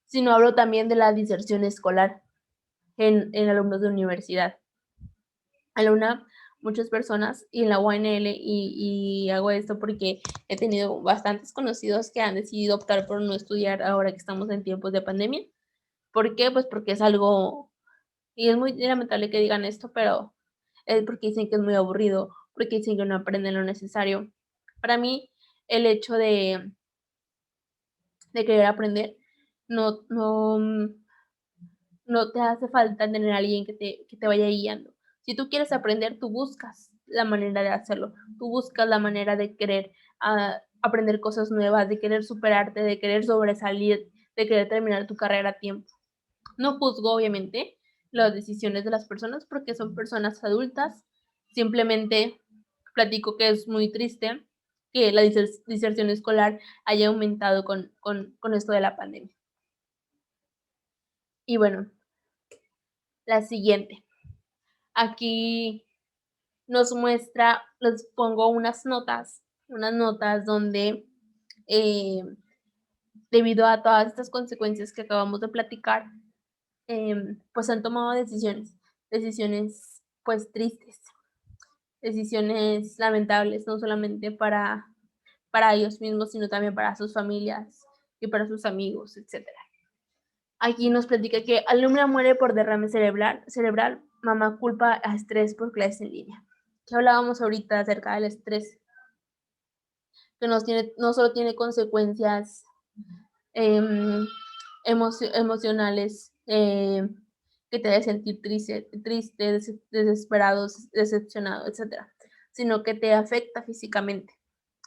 sino hablo también de la diserción escolar en alumnos de universidad. A la UNAM, muchas personas, y en la UNL, y hago esto porque he tenido bastantes conocidos que han decidido optar por no estudiar ahora que estamos en tiempos de pandemia. ¿Por qué? Pues porque es algo, y es muy lamentable que digan esto, pero es porque dicen que es muy aburrido, porque dicen que no aprenden lo necesario. Para mí, el hecho de querer aprender no, no, no te hace falta tener a alguien que te vaya guiando. Si tú quieres aprender, tú buscas la manera de hacerlo, tú buscas la manera de querer aprender cosas nuevas, de querer superarte, de querer sobresalir, de querer terminar tu carrera a tiempo. No juzgo, obviamente, las decisiones de las personas porque son personas adultas, simplemente platico que es muy triste que la diserción escolar haya aumentado con esto de la pandemia. Y bueno, la siguiente. Aquí nos muestra, les pongo unas notas donde debido a todas estas consecuencias que acabamos de platicar, pues han tomado decisiones pues tristes, decisiones lamentables, no solamente para ellos mismos, sino también para sus familias y para sus amigos, etcétera. Aquí nos platica que alumna muere por derrame cerebral, mamá culpa a estrés por clases en línea. Que hablábamos ahorita acerca del estrés, que no solo tiene consecuencias emocionales, que te debe sentir triste, desesperado, decepcionado, etcétera, sino que te afecta físicamente.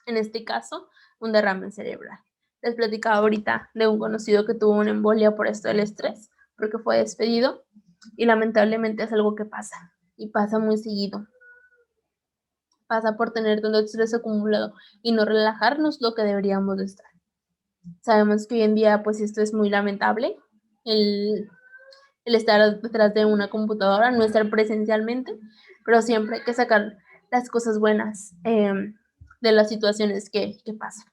En este caso, un derrame cerebral. Les platicaba ahorita de un conocido que tuvo una embolia por esto del estrés, porque fue despedido y lamentablemente es algo que pasa y pasa muy seguido. Pasa por tener tanto estrés acumulado y no relajarnos lo que deberíamos de estar. Sabemos que hoy en día pues esto es muy lamentable, el, el estar detrás de una computadora, no estar presencialmente, pero siempre hay que sacar las cosas buenas de las situaciones que pasan.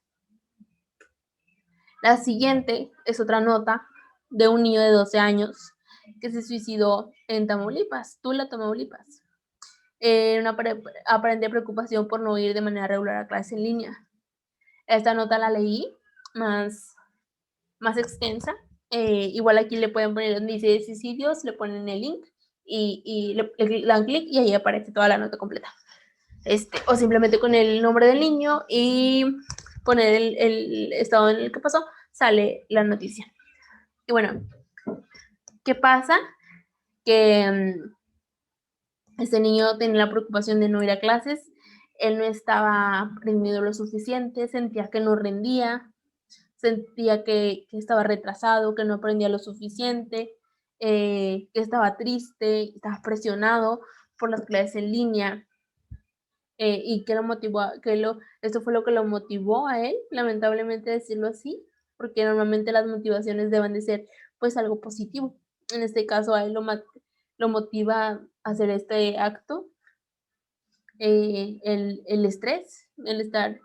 La siguiente es otra nota de un niño de 12 años que se suicidó en Tamaulipas, Tula, Tamaulipas. Una aparente preocupación por no ir de manera regular a clase en línea. Esta nota la leí más, más extensa. Igual aquí le pueden poner donde dice suicidios, le ponen el link y le dan clic y ahí aparece toda la nota completa. O simplemente con el nombre del niño y poner el estado en el que pasó, sale la noticia. Y bueno, ¿qué pasa? Que este niño tenía la preocupación de no ir a clases, él no estaba aprendiendo lo suficiente, sentía que no rendía, sentía que estaba retrasado, que no aprendía lo suficiente, que estaba triste, estaba presionado por las clases en línea. Y que lo motivó, esto fue lo que lo motivó a él, lamentablemente decirlo así, porque normalmente las motivaciones deben de ser pues algo positivo. En este caso a él lo motiva a hacer este acto, el estrés, el estar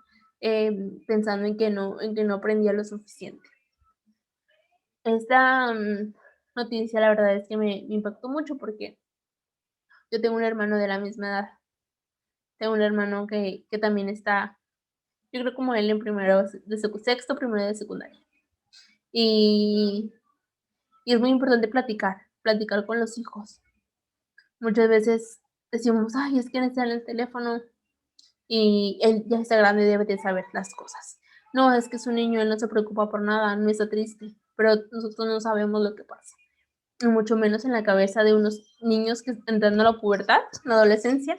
pensando en que no aprendía lo suficiente. Esta noticia la verdad es que me impactó mucho porque yo tengo un hermano de la misma edad. Tengo un hermano que también está, yo creo como él en primero de sexto, primero de secundaria. Y, y es muy importante platicar con los hijos. Muchas veces decimos, ay, es que necesitan el teléfono y él ya está grande y debe de saber las cosas. No, es que es un niño, él no se preocupa por nada, no está triste, pero nosotros no sabemos lo que pasa. Y mucho menos en la cabeza de unos niños que están entrando a la pubertad, la adolescencia.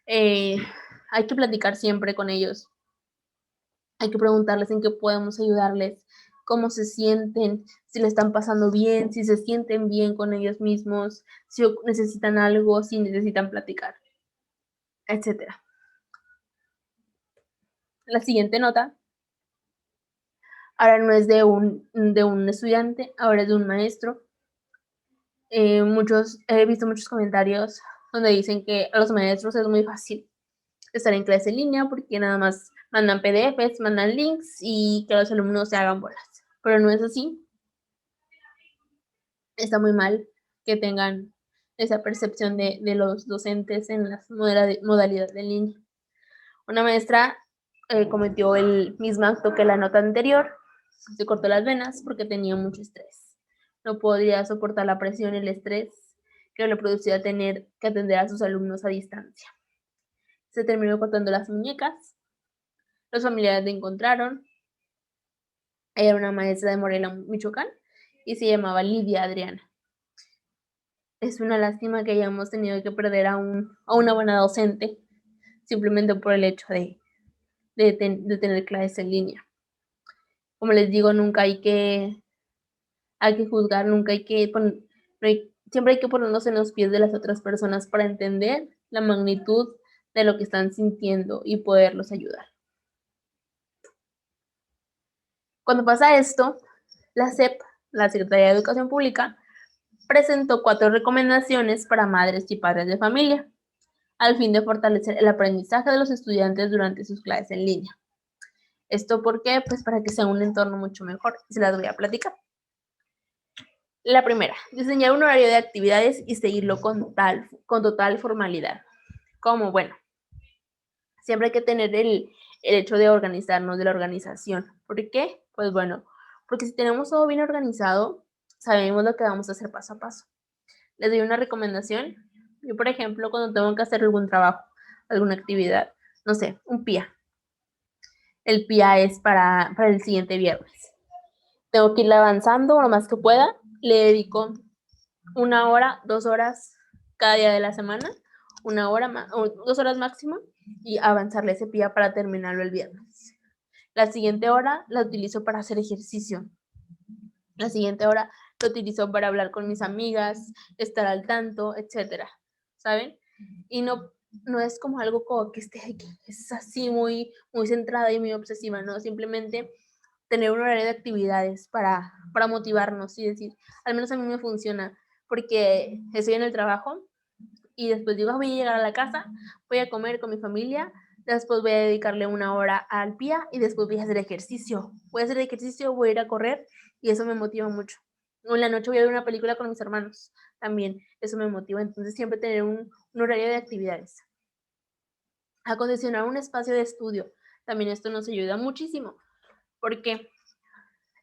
Hay que platicar siempre con ellos. Hay que preguntarles en qué podemos ayudarles, cómo se sienten, si le están pasando bien, si se sienten bien con ellos mismos, si necesitan algo, si necesitan platicar, etcétera. La siguiente nota ahora no es de un estudiante, ahora es de un maestro. He visto muchos comentarios donde dicen que a los maestros es muy fácil estar en clase en línea porque nada más mandan PDFs, mandan links y que los alumnos se hagan bolas. Pero no es así. Está muy mal que tengan esa percepción de los docentes en las modalidades de línea. Una maestra cometió el mismo acto que la nota anterior, se cortó las venas porque tenía mucho estrés. No podía soportar la presión y el estrés que le producía tener que atender a sus alumnos a distancia. Se terminó cortando las muñecas, los familiares la encontraron. Ella era una maestra de Morelia, Michoacán, y se llamaba Lidia Adriana. Es una lástima que hayamos tenido que perder a una buena docente simplemente por el hecho de tener clases en línea. Como les digo, nunca hay que juzgar, nunca hay que siempre hay que ponernos en los pies de las otras personas para entender la magnitud de lo que están sintiendo y poderlos ayudar. Cuando pasa esto, la SEP, la Secretaría de Educación Pública, presentó 4 recomendaciones para madres y padres de familia, al fin de fortalecer el aprendizaje de los estudiantes durante sus clases en línea. ¿Esto por qué? Pues para que sea un entorno mucho mejor. Se las voy a platicar. La primera, diseñar un horario de actividades y seguirlo con total formalidad. ¿Cómo? Bueno, siempre hay que tener el hecho de organizarnos, de la organización. ¿Por qué? Pues bueno, porque si tenemos todo bien organizado, sabemos lo que vamos a hacer paso a paso. Les doy una recomendación. Yo, por ejemplo, cuando tengo que hacer algún trabajo, alguna actividad, no sé, un PIA. El PIA es para el siguiente viernes. Tengo que ir avanzando lo más que pueda. Le dedico 1 hora, 2 horas cada día de la semana, 1 hora, 2 horas máximo, y avanzarle ese PIA para terminarlo el viernes. La siguiente hora la utilizo para hacer ejercicio. La siguiente hora lo utilizo para hablar con mis amigas, estar al tanto, etcétera, ¿saben? Y no es como algo como que es así muy centrada y muy obsesiva, ¿no? Simplemente tener un horario de actividades para motivarnos y decir, al menos a mí me funciona, porque estoy en el trabajo y después digo, voy a llegar a la casa, voy a comer con mi familia, después voy a dedicarle 1 hora al PIA y después voy a hacer ejercicio. Voy a hacer ejercicio, voy a ir a correr y eso me motiva mucho. O en la noche voy a ver una película con mis hermanos, también eso me motiva. Entonces siempre tener un horario de actividades. Acondicionar un espacio de estudio, también esto nos ayuda muchísimo, porque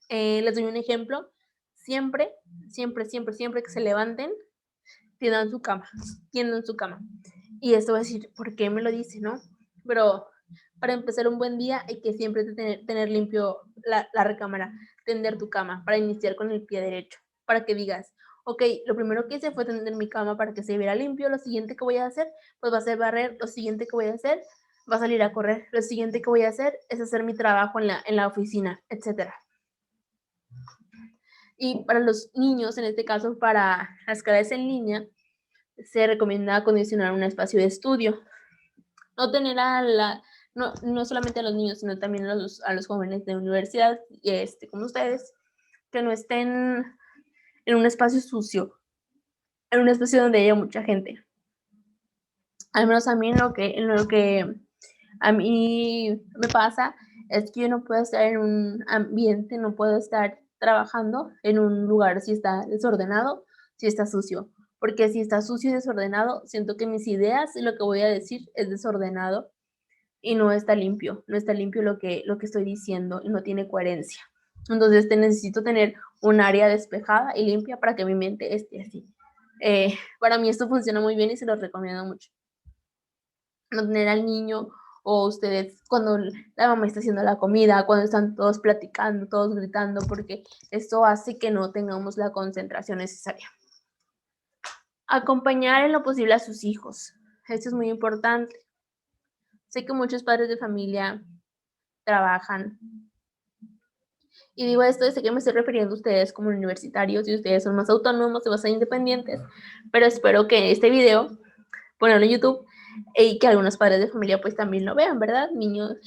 les doy un ejemplo, siempre que se levanten, tiendan su cama. Y esto va a decir, ¿por qué me lo dice, no? Pero para empezar un buen día hay que siempre tener limpio la recámara, tender tu cama, para iniciar con el pie derecho, para que digas, ok, lo primero que hice fue tender mi cama para que se viera limpio, lo siguiente que voy a hacer, pues va a ser barrer, lo siguiente que voy a hacer, va a salir a correr, lo siguiente que voy a hacer es hacer mi trabajo en la oficina, etcétera. Y para los niños, en este caso para las clases en línea, se recomienda acondicionar un espacio de estudio. No tener no solamente a los niños, sino también a los jóvenes de universidad, como ustedes, que no estén en un espacio sucio, en un espacio donde haya mucha gente. Al menos a mí en lo que a mí me pasa es que yo no puedo estar en un ambiente, no puedo estar trabajando en un lugar si está desordenado, si está sucio. Porque si está sucio y desordenado, siento que mis ideas y lo que voy a decir es desordenado y no está limpio lo que estoy diciendo y no tiene coherencia. Entonces necesito tener un área despejada y limpia para que mi mente esté así. Para mí esto funciona muy bien y se lo recomiendo mucho. No tener al niño o ustedes cuando la mamá está haciendo la comida, cuando están todos platicando, todos gritando, porque esto hace que no tengamos la concentración necesaria. Acompañar en lo posible a sus hijos. Esto es muy importante. Sé que muchos padres de familia trabajan. Y digo esto, sé que me estoy refiriendo a ustedes como universitarios y ustedes son más autónomos y más independientes, pero espero que este video, ponerlo en YouTube, y que algunos padres de familia pues también lo vean, ¿verdad? Niños,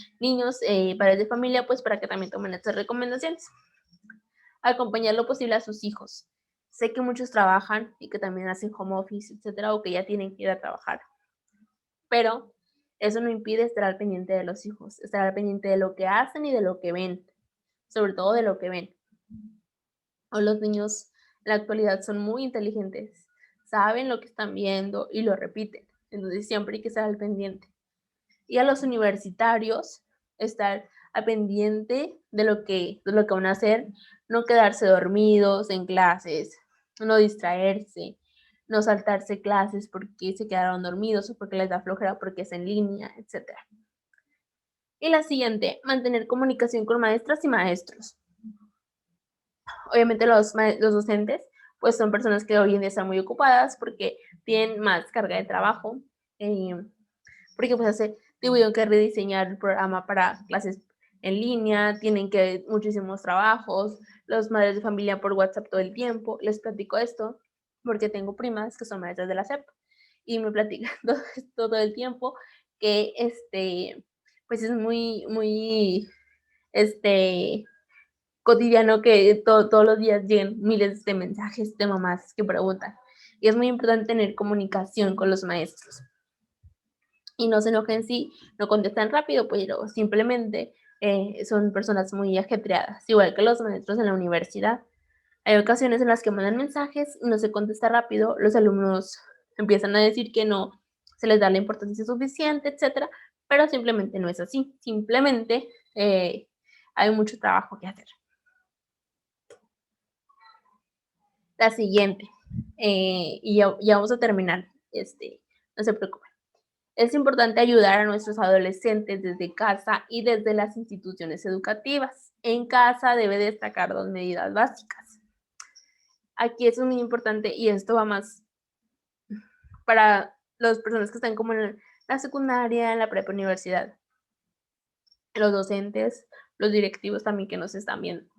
padres de familia, pues para que también tomen estas recomendaciones. Acompañar lo posible a sus hijos. Sé que muchos trabajan y que también hacen home office, etcétera, o que ya tienen que ir a trabajar, pero eso no impide estar al pendiente de los hijos, estar al pendiente de lo que hacen y de lo que ven, sobre todo de lo que ven. O los niños en la actualidad son muy inteligentes, saben lo que están viendo y lo repiten, entonces siempre hay que estar al pendiente. Y a los universitarios, estar al pendiente de lo que van a hacer, no quedarse dormidos en clases, no distraerse, no saltarse clases porque se quedaron dormidos o porque les da flojera porque es en línea, etc. Y la siguiente, mantener comunicación con maestras y maestros. Obviamente los docentes pues son personas que hoy en día están muy ocupadas porque tienen más carga de trabajo, porque pues tuvieron que rediseñar el programa para clases en línea, tienen que muchísimos trabajos, los madres de familia por WhatsApp todo el tiempo. Les platico esto porque tengo primas que son maestras de la SEP y me platican todo el tiempo que pues es muy cotidiano que todos los días lleguen miles de mensajes de mamás que preguntan. Y es muy importante tener comunicación con los maestros. Y no se enojen si no contestan rápido, pero simplemente son personas muy ajetreadas, igual que los maestros en la universidad. Hay ocasiones en las que mandan mensajes y no se contesta rápido, los alumnos empiezan a decir que no se les da la importancia suficiente, etcétera, pero simplemente no es así, simplemente hay mucho trabajo que hacer. La siguiente, y ya vamos a terminar, no se preocupen. Es importante ayudar a nuestros adolescentes desde casa y desde las instituciones educativas. En casa debe destacar 2 medidas básicas. Aquí eso es muy importante y esto va más para las personas que están como en la secundaria, en la prepa universidad. Los docentes, los directivos también que nos están viendo.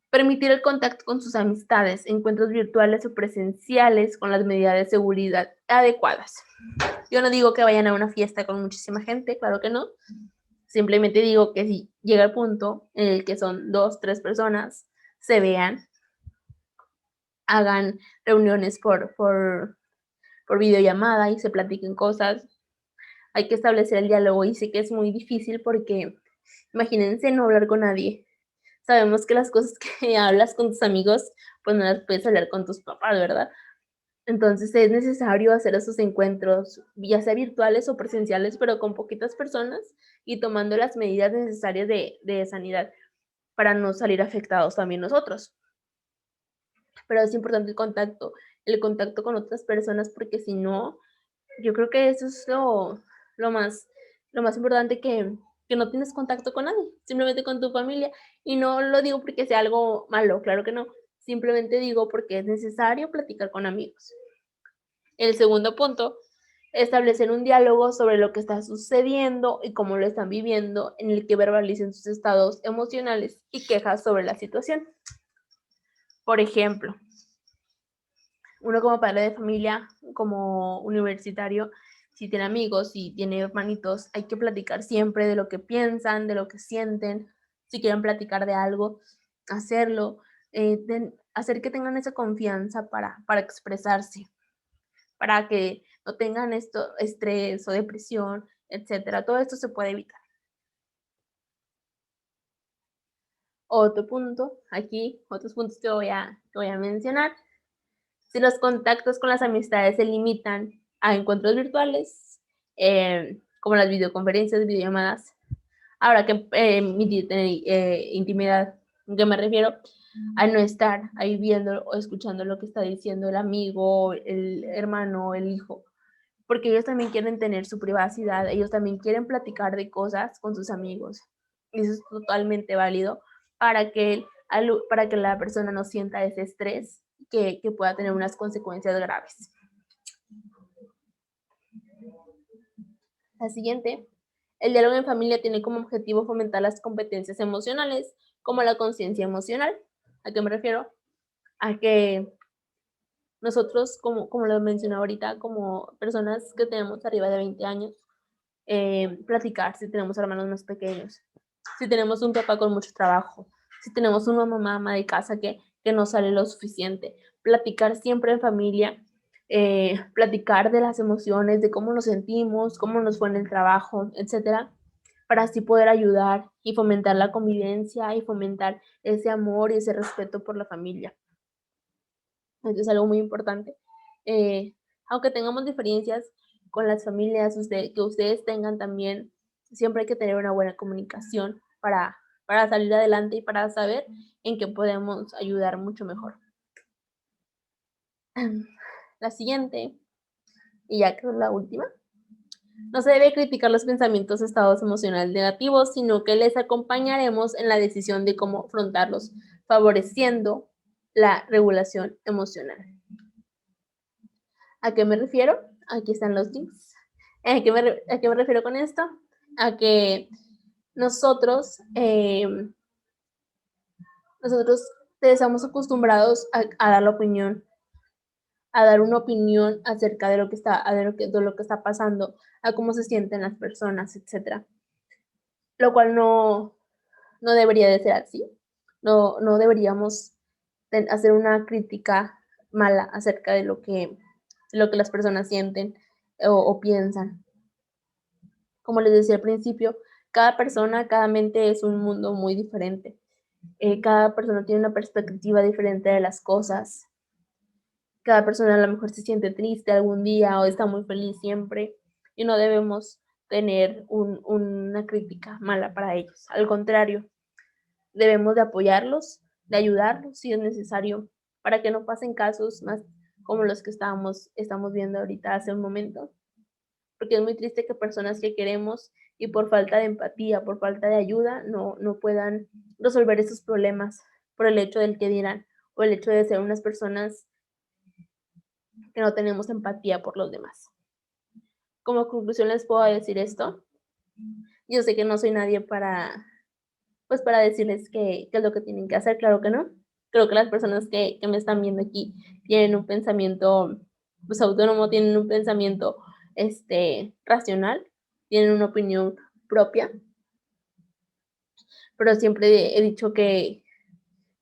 Permitir el contacto con sus amistades, encuentros virtuales o presenciales con las medidas de seguridad adecuadas. Yo no digo que vayan a una fiesta con muchísima gente, claro que no. Simplemente digo que si llega el punto en el que son 2, 3 personas, se vean, hagan reuniones por videollamada y se platiquen cosas. Hay que establecer el diálogo y sé que es muy difícil porque imagínense no hablar con nadie. Sabemos que las cosas que hablas con tus amigos, pues no las puedes hablar con tus papás, ¿verdad? Entonces es necesario hacer esos encuentros, ya sea virtuales o presenciales, pero con poquitas personas y tomando las medidas necesarias de sanidad para no salir afectados también nosotros. Pero es importante el contacto con otras personas, porque si no, yo creo que eso es lo más, lo más importante que no tienes contacto con nadie, simplemente con tu familia. Y no lo digo porque sea algo malo, claro que no. Simplemente digo porque es necesario platicar con amigos. El segundo punto, establecer un diálogo sobre lo que está sucediendo y cómo lo están viviendo, en el que verbalicen sus estados emocionales y quejas sobre la situación. Por ejemplo, uno como padre de familia, como universitario, si tiene amigos, si tiene hermanitos, hay que platicar siempre de lo que piensan, de lo que sienten. Si quieren platicar de algo, hacerlo, hacer que tengan esa confianza para expresarse, para que no tengan esto, estrés o depresión, etcétera. Todo esto se puede evitar. Otro punto, aquí, otros puntos que voy a mencionar. Si los contactos con las amistades se limitan a encuentros virtuales, como las videoconferencias, videollamadas, habrá que tener intimidad. ¿A qué me refiero? A no estar ahí viendo o escuchando lo que está diciendo el amigo, el hermano, el hijo, porque ellos también quieren tener su privacidad, ellos también quieren platicar de cosas con sus amigos. Y eso es totalmente válido para que la persona no sienta ese estrés que pueda tener unas consecuencias graves. La siguiente, el diálogo en familia tiene como objetivo fomentar las competencias emocionales, como la conciencia emocional. ¿A qué me refiero? A que nosotros, como lo mencioné ahorita, como personas que tenemos arriba de 20 años, platicar si tenemos hermanos más pequeños, si tenemos un papá con mucho trabajo, si tenemos una mamá ama de casa que no sale lo suficiente, platicar siempre en familia, platicar de las emociones, de cómo nos sentimos, cómo nos fue en el trabajo, etcétera, para así poder ayudar y fomentar la convivencia y fomentar ese amor y ese respeto por la familia. Entonces es algo muy importante. Aunque tengamos diferencias con las familias, que ustedes tengan también, siempre hay que tener una buena comunicación para salir adelante y para saber en qué podemos ayudar mucho mejor. La siguiente, y ya que es la última, no se debe criticar los pensamientos o estados emocionales negativos, sino que les acompañaremos en la decisión de cómo afrontarlos, favoreciendo la regulación emocional. ¿A qué me refiero? Aquí están los links. ¿A qué me refiero con esto? A que nosotros estamos acostumbrados a dar la opinión, a dar una opinión acerca de lo que está pasando, a cómo se sienten las personas, etcétera. Lo cual no debería de ser así. No deberíamos hacer una crítica mala acerca de lo que las personas sienten o piensan. Como les decía al principio, cada persona, cada mente es un mundo muy diferente. Cada persona tiene una perspectiva diferente de las cosas. Cada persona a lo mejor se siente triste algún día o está muy feliz siempre y no debemos tener una crítica mala para ellos. Al contrario, debemos de apoyarlos, de ayudarlos si es necesario para que no pasen casos más como los que estamos viendo ahorita hace un momento. Porque es muy triste que personas que queremos y por falta de empatía, por falta de ayuda, no puedan resolver esos problemas por el hecho del que dirán o el hecho de ser unas personas que no tenemos empatía por los demás. Como conclusión les puedo decir esto. Yo sé que no soy nadie para decirles qué es lo que tienen que hacer, claro que no. Creo que las personas que me están viendo aquí tienen un pensamiento autónomo, tienen un pensamiento racional, tienen una opinión propia pero siempre he dicho que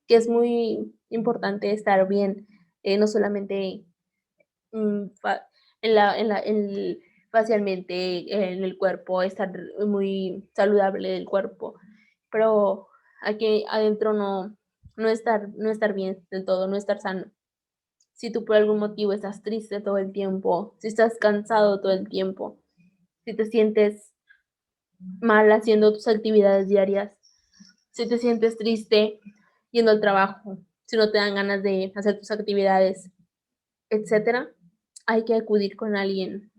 es muy importante estar bien, no solamente facialmente, en el cuerpo, estar muy saludable del cuerpo, pero aquí adentro no estar bien del todo, no estar sano. Si tú por algún motivo estás triste todo el tiempo, si estás cansado todo el tiempo, si te sientes mal haciendo tus actividades diarias, si te sientes triste yendo al trabajo, si no te dan ganas de hacer tus actividades, etcétera, hay que acudir con alguien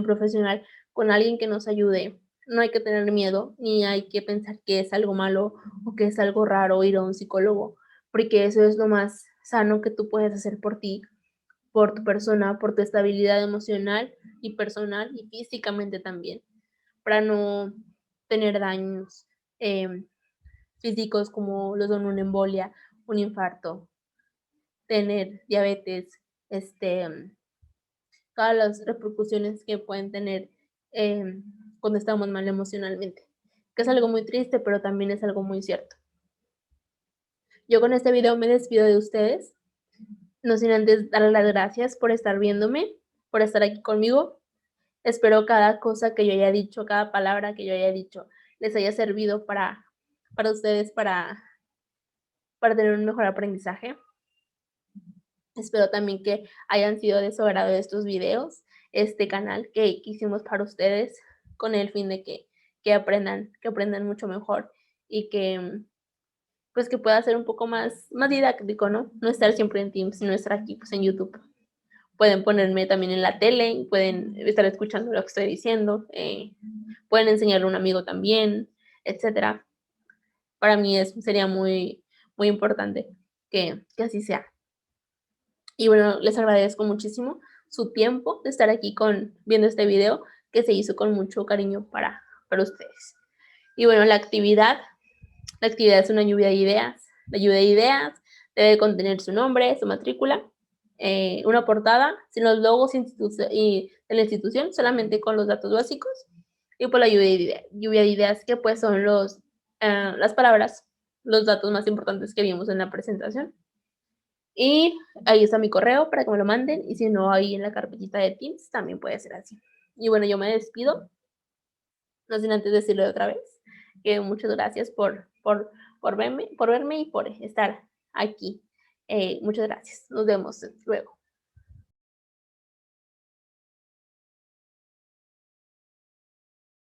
profesional, con alguien que nos ayude. No hay que tener miedo, ni hay que pensar que es algo malo o que es algo raro ir a un psicólogo, porque eso es lo más sano que tú puedes hacer por ti, por tu persona, por tu estabilidad emocional y personal y físicamente también, para no tener daños físicos como los de una embolia, un infarto, tener diabetes, todas las repercusiones que pueden tener cuando estamos mal emocionalmente, que es algo muy triste, pero también es algo muy cierto. Yo con este video me despido de ustedes, no sin antes darles las gracias por estar viéndome, por estar aquí conmigo. Espero cada cosa que yo haya dicho, cada palabra que yo haya dicho, les haya servido para ustedes, para tener un mejor aprendizaje. Espero también que hayan sido de su agrado estos videos, este canal que hicimos para ustedes con el fin de que aprendan mucho mejor y que pues que pueda ser un poco más didáctico, ¿no? No estar siempre en Teams, sino estar aquí pues en YouTube. Pueden ponerme también en la tele, pueden estar escuchando lo que estoy diciendo, pueden enseñarle a un amigo también, etcétera. Para mí sería muy, muy importante que así sea. Y bueno, les agradezco muchísimo su tiempo de estar aquí viendo este video que se hizo con mucho cariño para ustedes. Y bueno, la actividad es una lluvia de ideas. La lluvia de ideas debe contener su nombre, su matrícula, una portada, sin los logos de la institución, solamente con los datos básicos. Y por la lluvia de ideas, que pues son las palabras, los datos más importantes que vimos en la presentación. Y ahí está mi correo para que me lo manden. Y si no, ahí en la carpetita de Teams también puede ser así. Y bueno, yo me despido. No sin antes decirlo otra vez. Que muchas gracias por verme y por estar aquí. Muchas gracias. Nos vemos luego.